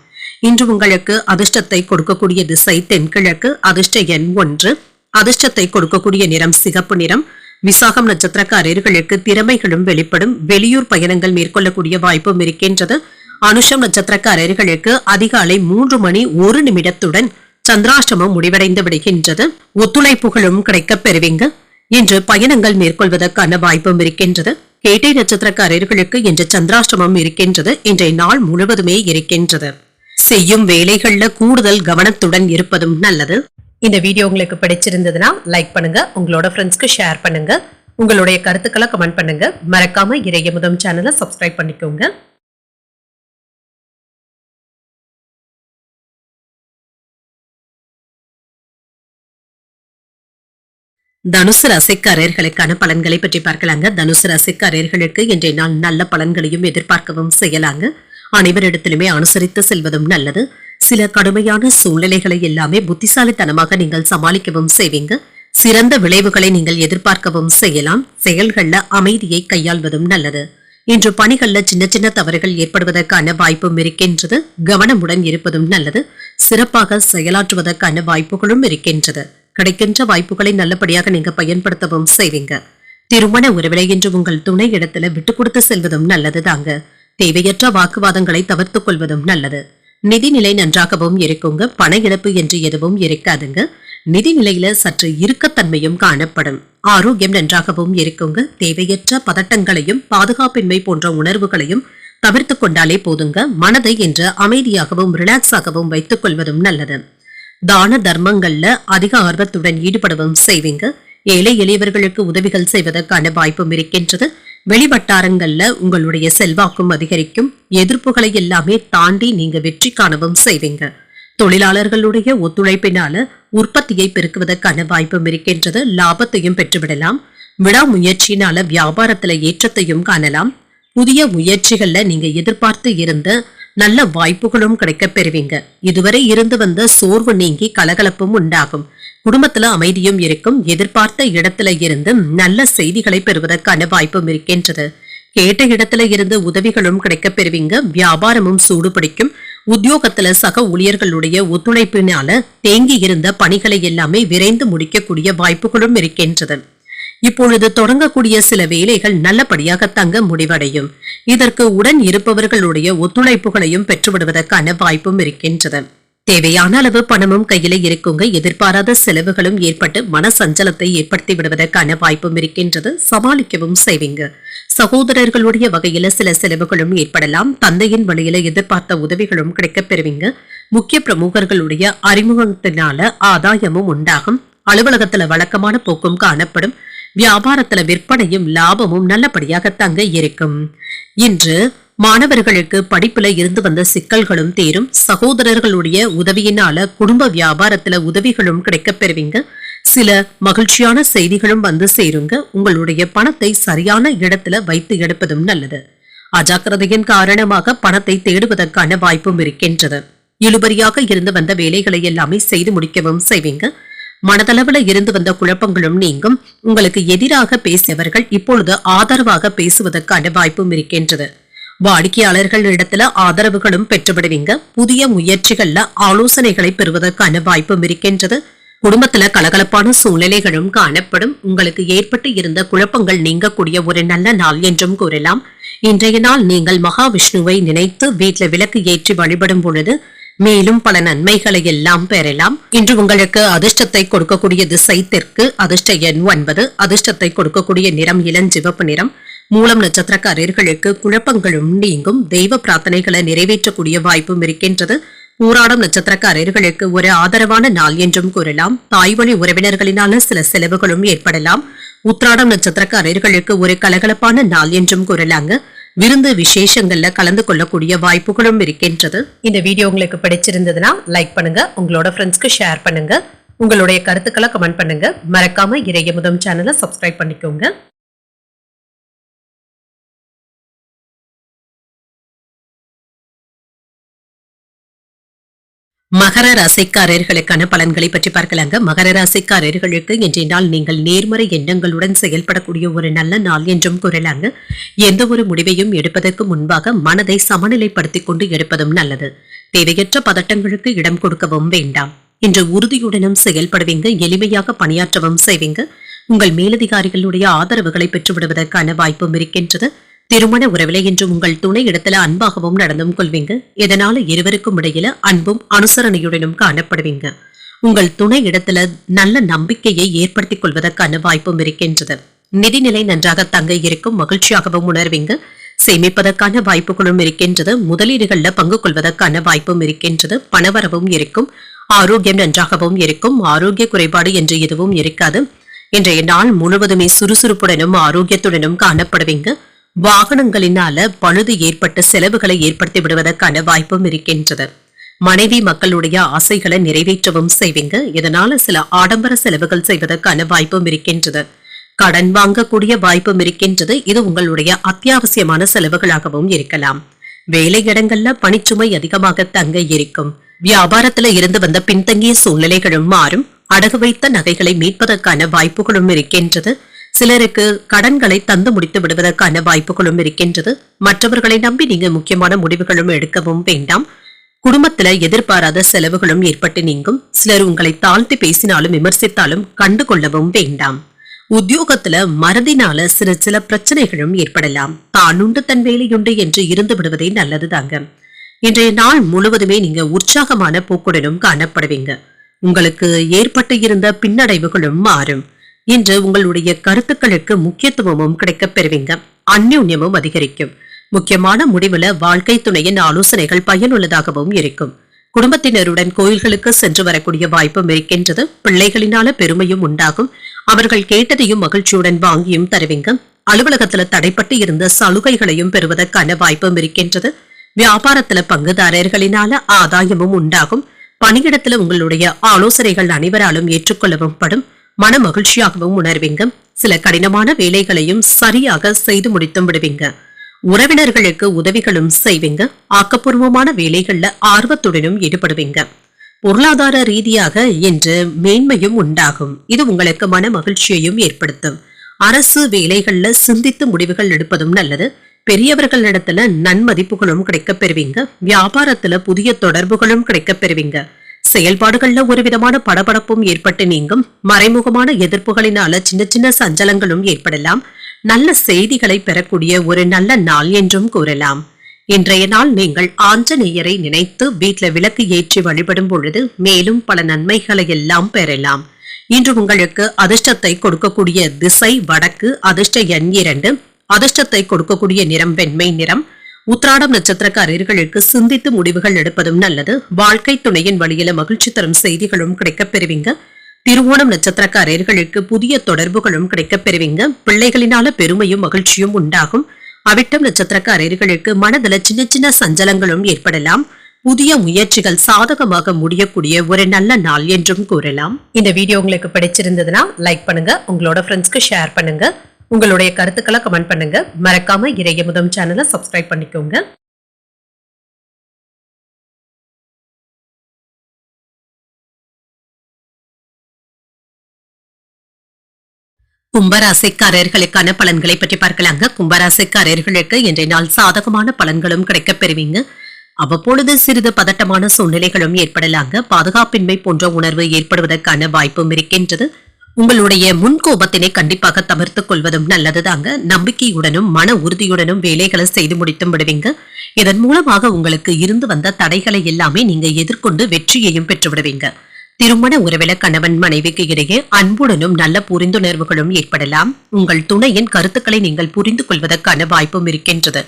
இன்று உங்களுக்கு அதிர்ஷ்டத்தை கொடுக்கக்கூடிய திசை தென்கிழக்கு. அதிர்ஷ்ட எண் 1. அதிர்ஷ்டத்தை கொடுக்கக்கூடிய நிறம் சிகப்பு நிறம். விசாகம் நட்சத்திரக்காரர்களுக்கு திறமைகளும் வெளிப்படும். வெளியூர் பயணங்கள் மேற்கொள்ளக்கூடிய வாய்ப்பும் இருக்கின்றது. அனுஷம் நட்சத்திரக்காரர்களுக்கு அதிகாலை 3:01 சந்திராஷ்டமம் முடிவடைந்து விடுகின்றது. ஒத்துழைப்புகளும் கிடைக்கப் பெறுவீங்க. இன்று பயணங்கள் மேற்கொள்வதற்கான வாய்ப்பும் இருக்கின்றது. கேட்டை நட்சத்திரக்காரர்களுக்கு இன்று சந்திராஷ்டமம் இருக்கின்றது. இன்றைய நாள் முழுவதுமே இருக்கின்றது. செய்யும் வேலைகள்ல கூடுதல் கவனத்துடன் இருப்பதும் நல்லது. இந்த வீடியோ உங்களுக்கு பிடிச்சிருந்ததுன்னா லைக் பண்ணுங்க, உங்களோட ஃப்ரெண்ட்ஸ்க்கு ஷேர் பண்ணுங்க, உங்களுடைய கருத்துக்களை கமெண்ட் பண்ணுங்க. மறக்காம இறையமுதம் சேனலை சப்ஸ்கிரைப் பண்ணிக்கோங்க. தனுசு ராசிக்காரர்களுக்கான பலன்களை பற்றி பார்க்கலாங்க. தனுசு ராசிக்காரர்களுக்கு இன்றைய நாள் நல்ல பலன்களையும் எதிர்பார்க்கவும் செய்யலாங்க. அனைவரிடத்திலுமே அனுசரித்து செல்வதும் நல்லது. சில கடுமையான சூழ்நிலைகளை எல்லாமே புத்திசாலித்தனமாக நீங்கள் சமாளிக்கவும் செய்வீங்க. சிறந்த விளைவுகளை நீங்கள் எதிர்பார்க்கவும் செய்யலாம். செயல்கள்ல அமைதியை கையாள்வதும் நல்லது. இன்று பணிகள்ல சின்ன சின்ன தவறுகள் ஏற்படுவதற்கான வாய்ப்பும் இருக்கின்றது. கவனமுடன் இருப்பதும் நல்லது. சிறப்பாக செயலாற்றுவதற்கான வாய்ப்புகளும் இருக்கின்றது. கிடைக்கின்ற வாய்ப்புகளை நல்லபடியாக நீங்க பயன்படுத்தவும் செய்வீங்க. திருமண உறவிலை என்று உங்கள் துணை இடத்துல விட்டு கொடுத்து செல்வதும் நல்லது தாங்க. தேவையற்ற வாக்குவாதங்களை தவிர்த்துக் கொள்வதும் நல்லது. நிதிநிலை நன்றாகவும் இருக்குங்க. பண இழப்பு என்று எதுவும் இருக்காதுங்க. நிதிநிலையில சற்று இறுக்கத்தன்மையும் காணப்படும். ஆரோக்கியம் நன்றாகவும் இருக்குங்க. தேவையற்ற பதட்டங்களையும் பாதுகாப்பின்மை போன்ற உணர்வுகளையும் தவிர்த்து கொண்டாலே போதுங்க. மனதை என்று அமைதியாகவும் ரிலாக்ஸாகவும் வைத்துக் கொள்வதும் நல்லது. தான தர்மங்கள்ல அதிக ஆர்வத்துடன் ஈடுபடவும் செய்வீங்க. ஏழை எளியவர்களுக்கு உதவிகள் செய்வதற்கான வாய்ப்பும் இருக்கின்றது. வெளிவட்டாரங்கள்ல உங்களுடைய செல்வாக்கும் அதிகரிக்கும். எதிர்ப்புகளை எல்லாமே தாண்டி நீங்க வெற்றி காணவும் செய்வீங்க. தொழிலாளர்களுடைய ஒத்துழைப்பினால உற்பத்தியை பெருக்குவதற்கான வாய்ப்பும் இருக்கின்றது. லாபத்தையும் பெற்றுவிடலாம். விடாமுயற்சியினால வியாபாரத்துல ஏற்றத்தையும் காணலாம். புதிய முயற்சிகள்ல நீங்க எதிர்பார்த்து இருந்த நல்ல வாய்ப்புகளும் கிடைக்க பெறுவீங்க. இதுவரை இருந்து வந்த சோர்வு நீங்கி கலகலப்பும் உண்டாகும். குடும்பத்துல அமைதியும் இருக்கும். எதிர்பார்த்த இடத்துல இருந்து நல்ல செய்திகளை பெறுவதற்கான வாய்ப்பும் இருக்கின்றது. கேட்ட இடத்துல இருந்து உதவிகளும் கிடைக்க பெறுவீங்க. வியாபாரமும் சூடு பிடிக்கும். உத்தியோகத்துல சக ஊழியர்களுடைய ஒத்துழைப்பினால தேங்கி இருந்த பணிகளை எல்லாமே விரைந்து முடிக்கக்கூடிய வாய்ப்புகளும் இருக்கின்றது. இப்பொழுது தொடங்கக்கூடிய சில வேலைகள் நல்லபடியாக தங்க முடிவடையும். இதற்கு உடன் இருப்பவர்களுடைய ஒத்துழைப்புகளையும் பெற்றுவிடுவதற்கான வாய்ப்பும் இருக்கின்றது. தேவையான அளவு பணமும் கையில இருக்குங்க. எதிர்பாராத செலவுகளும் ஏற்பட்டு மன சஞ்சலத்தை ஏற்படுத்தி விடுவதற்கான வாய்ப்பும் இருக்கின்றது. சமாளிக்கவும் செய்வீங்க. சகோதரர்களுடைய வகையில சில செலவுகளும் ஏற்படலாம். தந்தையின் வழியில எதிர்பார்த்த உதவிகளும் கிடைக்கப் பெறுவீங்க. முக்கிய பிரமுகர்களுடைய அறிமுகத்தினால ஆதாயமும் உண்டாகும். அலுவலகத்துல வழக்கமான போக்கும் காணப்படும். வியாபாரத்துல விற்பனையும் லாபமும் நல்லபடியாக தங்க இருக்கும். இன்று மாணவர்களுக்கு படிப்புல இருந்து வந்த சிக்கல்களும் தீரும். சகோதரர்களுடைய உதவியினால குடும்ப வியாபாரத்துல உதவிகளும் கிடைக்கப் பெறுவீங்க. சில மகிழ்ச்சியான செய்திகளும் வந்து சேருங்க. உங்களுடைய பணத்தை சரியான இடத்துல வைத்து எடுப்பதும் நல்லது. அஜாக்கிரதையின் காரணமாக பணத்தை தேடுவதற்கான வாய்ப்பும் இருக்கின்றது. இழுபறியாக இருந்து வந்த வேலைகளை எல்லாமே செய்து முடிக்கவும் செய்வீங்க. மனதளவுல இருந்து வந்த குழப்பங்களும் நீங்கும். உங்களுக்கு எதிராக பேசியவர்கள் இப்பொழுது ஆதரவாக பேசுவதற்கான வாய்ப்பும் இருக்கின்றது. வாடிக்கையாளர்கள் இடத்துல ஆதரவுகளும் பெற்றுவிடுவீங்க. புதிய முயற்சிகள்ல ஆலோசனைகளை பெறுவதற்கான வாய்ப்பும் இருக்கின்றது. குடும்பத்துல கலகலப்பான சூழ்நிலைகளும் காணப்படும். உங்களுக்கு ஏற்பட்டு இருந்த குழப்பங்கள் நீங்கக்கூடிய ஒரு நல்ல நாள் என்றும் கூறலாம். இன்றைய நாள் நீங்கள் மகாவிஷ்ணுவை நினைத்து வீட்டுல விளக்கு ஏற்றி வழிபடும் பொழுது மேலும் பல நன்மைகளை எல்லாம் பெறலாம். இன்று உங்களுக்கு அதிர்ஷ்டத்தை கொடுக்கக்கூடிய திசை தெற்கு. அதிர்ஷ்ட எண் 9. அதிர்ஷ்டத்தை கொடுக்கக்கூடிய நிறம் இளஞ்சிவப்பு நிறம். மூலம் நட்சத்திரக்காரர்களுக்கு குழப்பங்களும் நீங்கும். தெய்வ பிரார்த்தனைகளை நிறைவேற்றக்கூடிய வாய்ப்பும் இருக்கின்றது. பூராடம் நட்சத்திரக்காரர்களுக்கு ஒரு ஆதரவான நாள் என்றும் கூறலாம். தாய்வழி உறவினர்களினால சில செலவுகளும் ஏற்படலாம். உத்திராடம் நட்சத்திரக்காரர்களுக்கு ஒரு கலகலப்பான நாள் என்றும் கூறலாங்க. விருந்து விசேஷங்கள்ல கலந்து கொள்ளக்கூடிய வாய்ப்புகளும் இருக்கின்றது. இந்த வீடியோ உங்களுக்கு பிடிச்சிருந்ததுன்னா லைக் பண்ணுங்க. உங்களோட ஃப்ரெண்ட்ஸ்க்கு ஷேர் பண்ணுங்க. உங்களுடைய கருத்துக்களை கமெண்ட் பண்ணுங்க. மறக்காம இறையமுதம் சேனலை சப்ஸ்கிரைப் பண்ணிக்கோங்க. மகர ராசிக்காரர்களுக்கான பலன்களை பற்றி பார்க்கலாங்க. மகர ராசிக்காரர்களுக்கு இன்றைய நாள் நீங்கள் நேர்மறை எண்ணங்களுடன் செயல்படக்கூடிய ஒரு நல்ல நாள் என்றும் கூறலாங்க. எந்த ஒரு முடிவையும் எடுப்பதற்கு முன்பாக மனதை சமநிலைப்படுத்திக் கொண்டு எடுப்பதும் நல்லது. தேவையற்ற பதட்டங்களுக்கு இடம் கொடுக்கவும் வேண்டாம். இன்று உறுதியுடனும் செயல்படுவீங்க. எளிமையாக பணியாற்றவும் செய்வீங்க. உங்கள் மேலதிகாரிகளுடைய ஆதரவுகளை பெற்றுவிடுவதற்கான வாய்ப்பும் இருக்கின்றது. திருமண உறவில இன்று உங்கள் துணை இடத்துல அன்பாகவும் நடந்தும் கொள்வீங்க. இதனால இருவருக்கும் இடையில அன்பும் அனுசரணையுடனும் காணப்படுவீங்க. உங்கள் துணை இடத்துல நல்ல நம்பிக்கையை ஏற்படுத்திக் கொள்வதற்கான வாய்ப்பும் இருக்கின்றது. நிதிநிலை நன்றாக தங்க இருக்கும். மகிழ்ச்சியாகவும் உணர்வீங்க. சேமிப்பதற்கான வாய்ப்புகளும் இருக்கின்றது. முதலீடுகள்ல பங்கு கொள்வதற்கான வாய்ப்பும் இருக்கின்றது. பணவரவும் இருக்கும். ஆரோக்கியம் நன்றாகவும் இருக்கும். ஆரோக்கிய குறைபாடு என்று எதுவும் இருக்காது. இன்றைய நாள் முழுவதுமே சுறுசுறுப்புடனும் ஆரோக்கியத்துடனும் காணப்படுவீங்க. வாகனங்களினால பழுது ஏற்பட்ட செலவுகளை ஏற்படுத்தி விடுவதற்கான வாய்ப்பும் இருக்கின்றது. மனைவி மக்களுடைய ஆசைகளை நிறைவேற்றவும் செய்வீங்க. இதனால சில ஆடம்பர செலவுகள் செய்வதற்கான வாய்ப்பும் இருக்கின்றது. கடன் வாங்கக்கூடிய வாய்ப்பும் இருக்கின்றது. இது உங்களுடைய அத்தியாவசியமான செலவுகளாகவும் இருக்கலாம். வேலை இடங்கள்ல பணிச்சுமை அதிகமாக தங்க இருக்கும். வியாபாரத்துல இருந்து வந்த பின்தங்கிய சூழ்நிலைகளும் மாறும். அடகு வைத்த நகைகளை மீட்பதற்கான வாய்ப்புகளும் இருக்கின்றது. சிலருக்கு கடன்களை தந்து முடித்து விடுவதற்கான வாய்ப்புகளும் இருக்கின்றது. மற்றவர்களை நம்பி நீங்க முக்கியமான முடிவுகளும் எடுக்கவும் வேண்டாம். குடும்பத்துல எதிர்பாராத செலவுகளும் ஏற்பட்டு நீங்கும். சிலர் உங்களை தாழ்த்தி பேசினாலும் விமர்சித்தாலும் கண்டு கொள்ளவும் வேண்டாம். உத்தியோகத்துல மறதினால சில பிரச்சனைகளும் ஏற்படலாம். தானுண்டு தன் வேலையுண்டு என்று இருந்து விடுவதே நல்லதுதாங்க. இன்றைய நாள் முழுவதுமே நீங்க உற்சாகமான போக்குடனும் காணப்படுவீங்க. உங்களுக்கு ஏற்பட்டு இருந்த பின்னடைவுகளும் மாறும். இன்று உங்களுடைய கருத்துக்களுக்கு முக்கியத்துவமும் கிடைக்கப் பெறுவீங்க. அந்யோன்யமும் அதிகரிக்கும். முக்கியமான முடிவுல வாழ்க்கை துணையின் ஆலோசனைகள் பயனுள்ளதாகவும் இருக்கும். குடும்பத்தினருடன் கோயில்களுக்கு சென்று வரக்கூடிய வாய்ப்பும் இருக்கின்றது. பிள்ளைகளினால பெருமையும் உண்டாகும். அவர்கள் கேட்டதையும் மகிழ்ச்சியுடன் வாங்கியும் தருவீங்க. அலுவலகத்துல தடைப்பட்டு இருந்த சலுகைகளையும் பெறுவதற்கான வாய்ப்பும் இருக்கின்றது. வியாபாரத்துல பங்குதாரர்களினால ஆதாயமும் உண்டாகும். பணியிடத்துல உங்களுடைய ஆலோசனைகள் அனைவராலும் ஏற்றுக்கொள்ளவும் படும். மன மகிழ்ச்சியாகவும் உணர்வீங்க. சில கடினமான வேலைகளையும் சரியாக செய்து முடித்தும் விடுவீங்க. உறவினர்களுக்கு உதவிகளும் செய்வீங்க. ஆக்கப்பூர்வமான வேலைகள்ல ஆர்வத்துடனும் ஈடுபடுவீங்க. பொருளாதார ரீதியாக இன்று மேன்மையும் உண்டாகும். இது உங்களுக்கு மன மகிழ்ச்சியையும் ஏற்படுத்தும். அரசு வேலைகள்ல சிந்தித்து முடிவுகள் எடுப்பதும் நல்லது. பெரியவர்களிடத்துல நன்மதிப்புகளும் கிடைக்கப் பெறுவீங்க. வியாபாரத்துல புதிய தொடர்புகளும் கிடைக்கப் பெறுவீங்க. செயல்பாடுகள்ல ஒரு விதமான படபடப்பும் ஏற்பட்டு நீங்கும். மறைமுகமான எதிர்ப்புகளினால சின்ன சின்ன சஞ்சலங்களும் ஏற்படலாம். நல்ல செய்திகளை பெறக்கூடிய ஒரு நல்ல நாள் என்றும் கூறலாம். இன்றைய நாள் நீங்கள் ஆஞ்சநேயரை நினைத்து வீட்டுல விளக்கு ஏற்றி வழிபடும் பொழுது மேலும் பல நன்மைகளை எல்லாம் பெறலாம். இன்று உங்களுக்கு அதிர்ஷ்டத்தை கொடுக்கக்கூடிய திசை வடக்கு. அதிர்ஷ்ட எண் 2. அதிர்ஷ்டத்தை கொடுக்கக்கூடிய நிறம் வெண்மை நிறம். உத்திராடம் நட்சத்திரக்காரர்களுக்கு சிந்தித்து முடிவுகள் எடுப்பதும் நல்லது. வாழ்க்கை துணையின் வழியில மகிழ்ச்சி தரும் செய்திகளும் கிடைக்கப் பெறுவீங்க. திருவோணம் நட்சத்திரக்காரர்களுக்கு புதிய தொடர்புகளும் கிடைக்கப் பெறுவீங்க. பிள்ளைகளினால பெருமையும் மகிழ்ச்சியும் உண்டாகும். அவிட்டம் நட்சத்திரக்காரர்களுக்கு மனதில சின்ன சின்ன சஞ்சலங்களும் ஏற்படலாம். புதிய முயற்சிகள் சாதகமாக முடியக்கூடிய ஒரு நல்ல நாள் என்றும் கூறலாம். இந்த வீடியோ உங்களுக்கு பிடிச்சிருந்ததுன்னா லைக் பண்ணுங்க. உங்களோட ஃப்ரெண்ட்ஸ்க்கு ஷேர் பண்ணுங்க. உங்களுடைய கருத்துக்களை கமெண்ட் பண்ணுங்க. மறக்காம இறையமுதம் சேனலை சப்ஸ்கிரைப் பண்ணிக்கோங்க. கும்பராசிக்காரர்களுக்கான பலன்களை பற்றி பார்க்கலாங்க. கும்பராசிக்காரர்களுக்கு இன்றைய நாள் சாதகமான பலன்களும் கிடைக்கப் பெறுவீங்க. அவ்வப்பொழுது சிறிது பதட்டமான சூழ்நிலைகளும் ஏற்படலாங்க. பாதுகாப்பின்மை போன்ற உணர்வு ஏற்படுவதற்கான வாய்ப்பும் இருக்கின்றது. உங்களுடைய முன்கோபத்தினை கண்டிப்பாக தவிர்த்துக் கொள்வதும் நல்லதுதாங்க. நம்பிக்கையுடனும் மன உறுதியுடனும் வேலைகளை செய்து முடித்தும் விடுவீங்க. இதன் மூலமாக உங்களுக்கு இருந்து வந்த தடைகளை எல்லாமே நீங்க எதிர்கொண்டு வெற்றியையும் பெற்று விடுவீங்க. திருமண உறவில கணவன் மனைவிக்கு இடையே அன்புடனும் நல்ல புரிந்துணர்வுகளும் ஏற்படலாம். உங்கள் துணையின் கருத்துக்களை நீங்கள் புரிந்து கொள்வதற்கான வாய்ப்பும் இருக்கின்றது.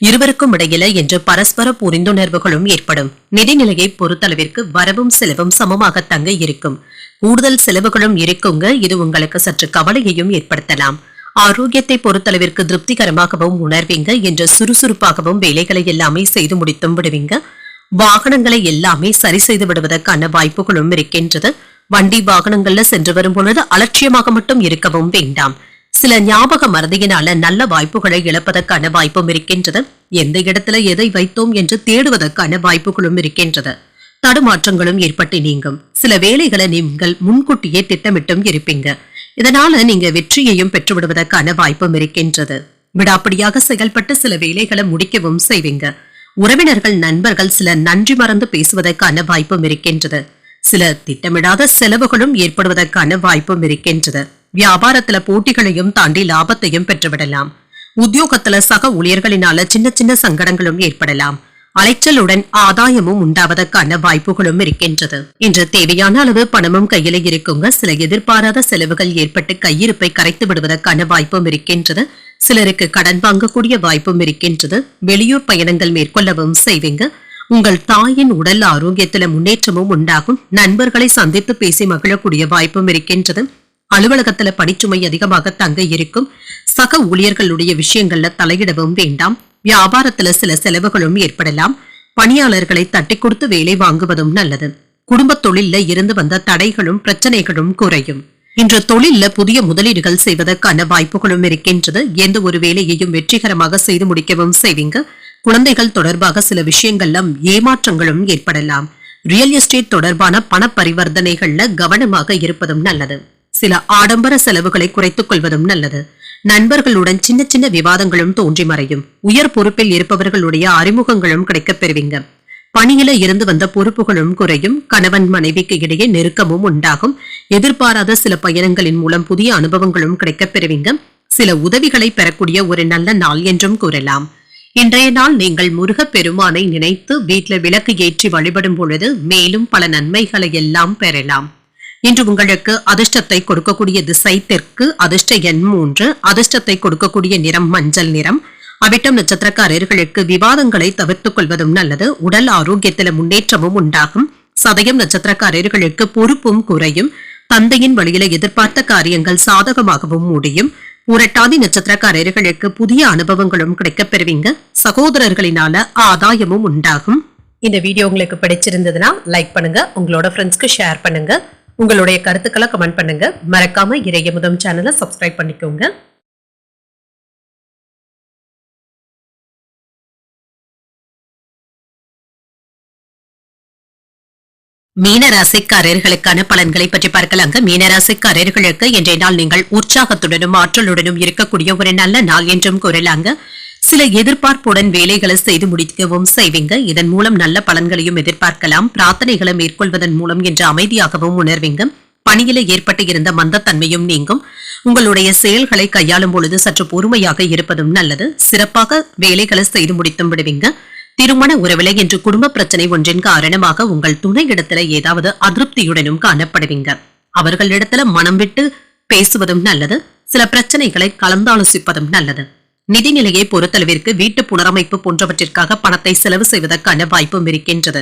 இருவருக்கும் இடையில என்று பரஸ்பர புரிந்துணர்வுகளும் ஏற்படும். நிதிநிலையை பொறுத்தளவிற்கு வரவும் செலவும் சமமாக தங்க இருக்கும். கூடுதல் செலவுகளும் இருக்குங்க. இது உங்களுக்கு சற்று கவலையையும் ஏற்படுத்தலாம். ஆரோக்கியத்தை பொறுத்தளவிற்கு திருப்திகரமாகவும் உணர்வீங்க. என்று சுறுசுறுப்பாகவும் வேலைகளை எல்லாமே செய்து முடித்தும் விடுவீங்க. வாகனங்களை எல்லாமே சரி செய்து விடுவதற்கான வாய்ப்புகளும் இருக்கின்றது. வண்டி வாகனங்கள்ல சென்று வரும் பொழுது அலட்சியமாக மட்டும் இருக்கவும் வேண்டாம். சில ஞாபக மறதியினால நல்ல வாய்ப்புகளை இழப்பதற்கான வாய்ப்பும் இருக்கின்றது. எந்த இடத்துல எதை வைத்தோம் என்று தேடுவதற்கான வாய்ப்புகளும் இருக்கின்றது. தடுமாற்றங்களும் ஏற்பட்டு நீங்கும். சில வேலைகளை நீங்கள் முன்கூட்டியே திட்டமிட்டும் இருப்பீங்க. இதனால நீங்க வெற்றியையும் பெற்றுவிடுவதற்கான வாய்ப்பும் இருக்கின்றது. விடாப்பிடியாக செயல்பட்டு சில வேலைகளை முடிக்கவும் செய்வீங்க. உறவினர்கள் நண்பர்கள் சில நன்றி மறந்து பேசுவதற்கான வாய்ப்பும் இருக்கின்றது. சில திட்டமிடாத செலவுகளும் ஏற்படுவதற்கான வாய்ப்பும் இருக்கின்றது. வியாபாரத்துல போட்டிகளையும் தாண்டி லாபத்தையும் பெற்றுவிடலாம். உத்தியோகத்துல சக ஊழியர்களினால சின்ன சின்ன சங்கடங்களும் ஏற்படலாம். அலைச்சலுடன் ஆதாயமும் உண்டாவதற்கான வாய்ப்புகளும் இருக்கின்றது. இன்று தேவையான அளவு பணமும் கையில இருக்குங்க. சில எதிர்பாராத செலவுகள் ஏற்பட்டு கையிருப்பை கரைத்து விடுவதற்கான வாய்ப்பும் இருக்கின்றது. சிலருக்கு கடன் வாங்கக்கூடிய வாய்ப்பும் இருக்கின்றது. வெளியூர் பயணங்கள் மேற்கொள்ளவும் செய்வீங்க. உங்கள் தாயின் உடல் ஆரோக்கியத்துல முன்னேற்றமும் உண்டாகும். நண்பர்களை சந்தித்து பேசி மகிழக்கூடிய வாய்ப்பும் இருக்கின்றது. அலுவலகத்துல பணிச்சுமை அதிகமாக தங்க இருக்கும். சக ஊழியர்களுடைய விஷயங்கள்ல தலையிடவும் வேண்டாம். வியாபாரத்துல சில செலவுகளும் ஏற்படலாம். பணியாளர்களை தட்டி கொடுத்து வேலை வாங்குவதும் நல்லது. குடும்ப தொழில்ல இருந்து வந்த தடைகளும் பிரச்சனைகளும் குறையும். இன்று தொழில்ல புதிய முதலீடுகள் செய்வதற்கான வாய்ப்புகளும் இருக்கின்றது. எந்த ஒரு வேலையையும் வெற்றிகரமாக செய்து முடிக்கவும் செய்வீங்க. குழந்தைகள் தொடர்பாக சில விஷயங்கள்ல ஏமாற்றங்களும் ஏற்படலாம். ரியல் எஸ்டேட் தொடர்பான பண பரிவர்த்தனைகள்ல கவனமாக இருப்பதும் நல்லது. சில ஆடம்பர செலவுகளை குறைத்துக் கொள்வதும் நல்லது. நண்பர்களுடன் சின்ன சின்ன விவாதங்களும் தோன்றி மறையும். உயர் பொறுப்பில் இருப்பவர்களுடைய அறிமுகங்களும் கிடைக்கப் பெறுவீங்க. பணியில இருந்து வந்த பொறுப்புகளும் குறையும். கணவன் மனைவிக்கு இடையே நெருக்கமும் உண்டாகும். எதிர்பாராத சில பயணங்களின் மூலம் புதிய அனுபவங்களும் கிடைக்கப் பெறுவீங்க. சில உதவிகளை பெறக்கூடிய ஒரு நல்ல நாள் என்றும் கூறலாம். இன்றைய நாள் நீங்கள் முருகப் பெருமானை நினைத்து வீட்டில விளக்கு ஏற்றி வழிபடும் பொழுது மேலும் பல நன்மைகளை எல்லாம் பெறலாம். இன்று உங்களுக்கு அதிர்ஷ்டத்தை கொடுக்கக்கூடிய திசை தெற்கு, அதிர்ஷ்ட எண் 3, அதிர்ஷ்டத்தை கொடுக்கக்கூடிய நிறம் மஞ்சள் நிறம். அவிட்டம் நட்சத்திரக்காரர்களுக்கு விவாதங்களை தவிர்த்துக் கொள்வதும் நல்லது. உடல் ஆரோக்கியத்தில முன்னேற்றமும் உண்டாகும். சதயம் நட்சத்திரக்காரர்களுக்கு பொறுப்பும் குறையும். தந்தையின் வழியில எதிர்பார்த்த காரியங்கள் சாதகமாகவும் முடியும். புரட்டாதி நட்சத்திரக்காரர்களுக்கு புதிய அனுபவங்களும் கிடைக்கப் பெறுவீங்க. சகோதரர்களினால ஆதாயமும் உண்டாகும். இந்த வீடியோ உங்களுக்கு பிடிச்சிருந்ததுன்னா லைக் பண்ணுங்க, உங்களோட ஃப்ரெண்ட்ஸ்க்கு ஷேர் பண்ணுங்க, உங்களுடைய கருத்துக்களை கமெண்ட் பண்ணுங்க. மறக்காம இறையமுதம் சேனலை சப்ஸ்கிரைப் பண்ணிக்கோங்க. மீனராசிக்காரர்களுக்கான பலன்களை பற்றி பார்க்கலாங்க. மீனராசிக்காரர்களுக்கு இன்றைய நாள் நீங்கள் உற்சாகத்துடனும் ஆற்றலுடனும் இருக்கக்கூடிய ஒரு நல்ல நாள் என்றும் கூறலாங்க. சில எதிர்பார்ப்புடன் வேலைகளை செய்து முடிக்கவும் செய்வீங்க. இதன் மூலம் நல்ல பலன்களையும் எதிர்பார்க்கலாம். பிரார்த்தனைகளை மேற்கொள்வதன் மூலம் என்று அமைதியாகவும் உணர்வீங்க. பணியில ஏற்பட்டு இருந்த மந்தத்தன்மையும் நீங்கும். உங்களுடைய செயல்களை கையாளும் பொழுது சற்று பொறுமையாக இருப்பதும் நல்லது. சிறப்பாக வேலைகளை செய்து முடித்தும் விடுவீங்க. திருமண உறவில என்று குடும்ப பிரச்சனை ஒன்றின் காரணமாக உங்கள் துணை இடத்துல ஏதாவது அதிருப்தியுடனும் காணப்படுவீங்க. அவர்களிடத்துல மனம் விட்டு பேசுவதும் நல்லது. சில பிரச்சனைகளை கலந்தாலோசிப்பதும் நல்லது. நிதிநிலையை பொறுத்தளவிற்கு வீட்டு புனரமைப்பு போன்றவற்றிற்காக பணத்தை செலவு செய்வதற்கான வாய்ப்பும் இருக்கின்றது.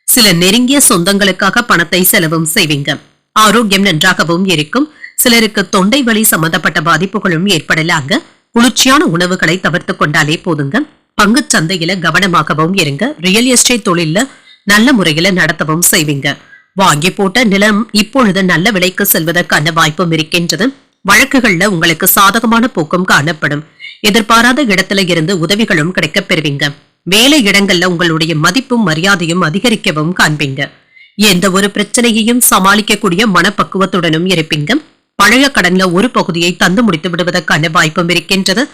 சில நெருங்கிய சொந்தங்களுக்காக பணத்தை செலவும் செய்வீங்க. ஆரோக்கியம் நன்றாகவும் இருக்கும். சிலருக்கு தொண்டை வலி சம்பந்தப்பட்ட பாதிப்புகளும் ஏற்படலாங்க. குளிர்ச்சியான உணவுகளை தவிர்த்துக் கொண்டாலே போதுங்க. பங்கு சந்தையில கவனமாகவும் இருங்க. ரியல் எஸ்டேட் தொழில நல்ல முறையில நடத்தவும் செய்வீங்க. வாங்கி போட்ட நிலம் இப்பொழுது நல்ல விலைக்கு செல்வதற்கான வாய்ப்பும் இருக்கின்றது. வழக்குகள்ல உங்களுக்கு சாதகமான போக்கும் காணப்படும். எதிர்பாராத இடத்துல இருந்து உதவிகளும் கிடைக்கப் பெறுவீங்க. வேலை இடங்கள்ல உங்களுடைய மதிப்பும் மரியாதையும் அதிகரிக்கவும் காண்பீங்க. எந்த ஒரு பிரச்சனையையும் சமாளிக்கக்கூடிய மனப்பக்குவத்துடனும் இருப்பீங்க. பழைய கடன்ல ஒரு பகுதியை தந்து முடித்து விடுவதற்கான வாய்ப்பும் இருக்கின்றது.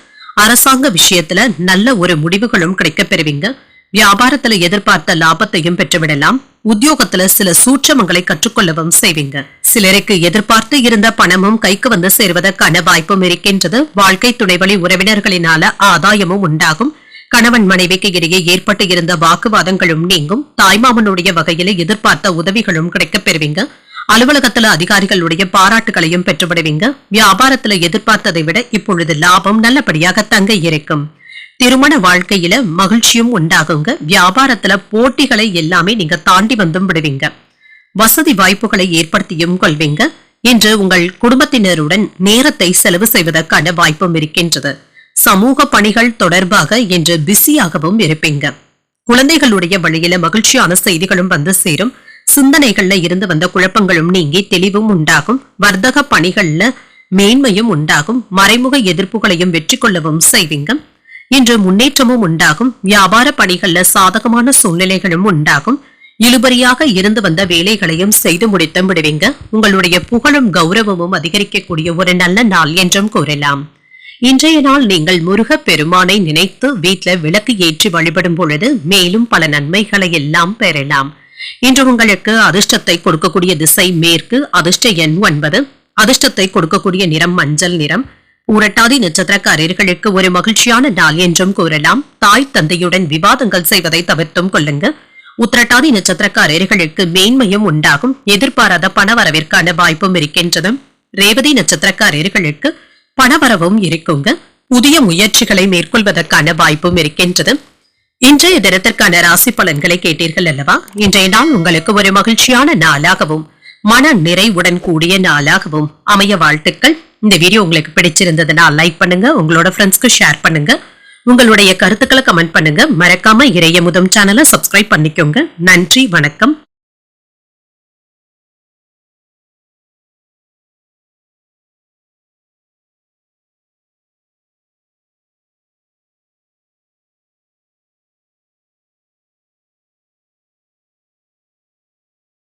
அரசாங்க விஷயத்துல நல்ல ஒரு முடிவுகளும் கிடைக்கப் பெறுவீங்க. வியாபாரத்துல எதிர்பார்த்த லாபத்தையும் பெற்றுவிடலாம். உத்தியோகத்துல சில சூட்சமங்களை கற்றுக்கொள்ளவும் செய்வீங்க. சிலருக்கு எதிர்பார்த்து இருந்த பணமும் கைக்கு வந்து சேர்வதற்கான வாய்ப்பும் இருக்கின்றது. வாழ்க்கை துணைவழி உறவினர்களினால ஆதாயமும் உண்டாகும். கணவன் மனைவிக்கு இடையே ஏற்பட்டு இருந்த வாக்குவாதங்களும் நீங்கும். தாய்மாமனுடைய வகையில எதிர்பார்த்த உதவிகளும் கிடைக்கப் பெறுவீங்க. அலுவலகத்துல அதிகாரிகளுடைய பாராட்டுகளையும் பெற்றுவிடுவீங்க. வியாபாரத்துல எதிர்பார்த்ததை விட இப்பொழுது லாபம் நல்லபடியாக தங்க இருக்கும். திருமண வாழ்க்கையில மகிழ்ச்சியும் உண்டாகுங்க. வியாபாரத்துல போட்டிகளை எல்லாமே நீங்க தாண்டி வந்தும் விடுவீங்க. வசதி வாய்ப்புகளை ஏற்படுத்தியும் கொள்வீங்க. இன்று உங்கள் குடும்பத்தினருடன் நேரத்தை செலவு செய்வதற்கான வாய்ப்பும் இருக்கின்றது. சமூக பணிகள் தொடர்பாக இன்று பிஸியாகவும் இருப்பீங்க. குழந்தைகளுடைய வழியில மகிழ்ச்சியான செய்திகளும் வந்து சேரும். சிந்தனைகள்ல இருந்து வந்த குழப்பங்களும் நீங்கி தெளிவும் உண்டாகும். வர்த்தக பணிகள்ல மேன்மையும் உண்டாகும். மறைமுக எதிர்ப்புகளையும் வெற்றி கொள்ளவும் செய்வீங்க. இன்று முன்னேற்றமும் உண்டாகும். வியாபார பணிகள்ல சாதகமான சூழ்நிலைகளும் உண்டாகும். இழுபறியாக இருந்து வந்த வேலைகளையும் செய்து முடித்து விடுவீங்க. உங்களுடைய புகழும் கௌரவமும் அதிகரிக்கக்கூடிய ஒரு நல்ல நாள் என்றும் கூறலாம். இன்றைய நாள் நீங்கள் முருகப் பெருமானை நினைத்து வீட்ல விளக்கு ஏற்றி வழிபடும் பொழுது மேலும் பல நன்மைகளை எல்லாம் பெறலாம். இன்று உங்களுக்கு அதிர்ஷ்டத்தை கொடுக்கக்கூடிய திசை மேற்கு, அதிர்ஷ்ட எண் 9, அதிர்ஷ்டத்தை கொடுக்கக்கூடிய நிறம் மஞ்சள் நிறம். புரட்டாதி நட்சத்திரக்காரர்களுக்கு ஒரு மகிழ்ச்சியான நாள் என்றும் கூறலாம். தாய் தந்தையுடன் விவாதங்கள் செய்வதை தவிர்த்தும் கொள்ளுங்க. உத்திரட்டாதி நட்சத்திரக்காரர்களுக்கு மேன்மையும் உண்டாகும். எதிர்பாராத பணவரவிற்கான வாய்ப்பும் இருக்கின்றது. ரேவதி நட்சத்திரக்காரர்களுக்கு பணவரவும் இருக்குங்க. புதிய முயற்சிகளை மேற்கொள்வதற்கான வாய்ப்பும் இருக்கின்றது. இன்றைய தினத்திற்கான ராசி பலன்களை கேட்டீர்கள் அல்லவா? இன்றைய நாள் உங்களுக்கு ஒரு மகிழ்ச்சியான நாளாகவும் மன நிறைவுடன் கூடிய நாளாகவும் அமைய வாழ்த்துக்கள். இந்த வீடியோ உங்களுக்கு பிடிச்சிருந்ததுன்னா லைக் பண்ணுங்க, உங்களோட ஃப்ரெண்ட்ஸ்க்கு ஷேர் பண்ணுங்க, உங்களுடைய கருத்துக்களை கமெண்ட் பண்ணுங்க. மறக்காம இறையமுதம் சேனலை சப்ஸ்கிரைப் பண்ணிக்கோங்க. நன்றி, வணக்கம்.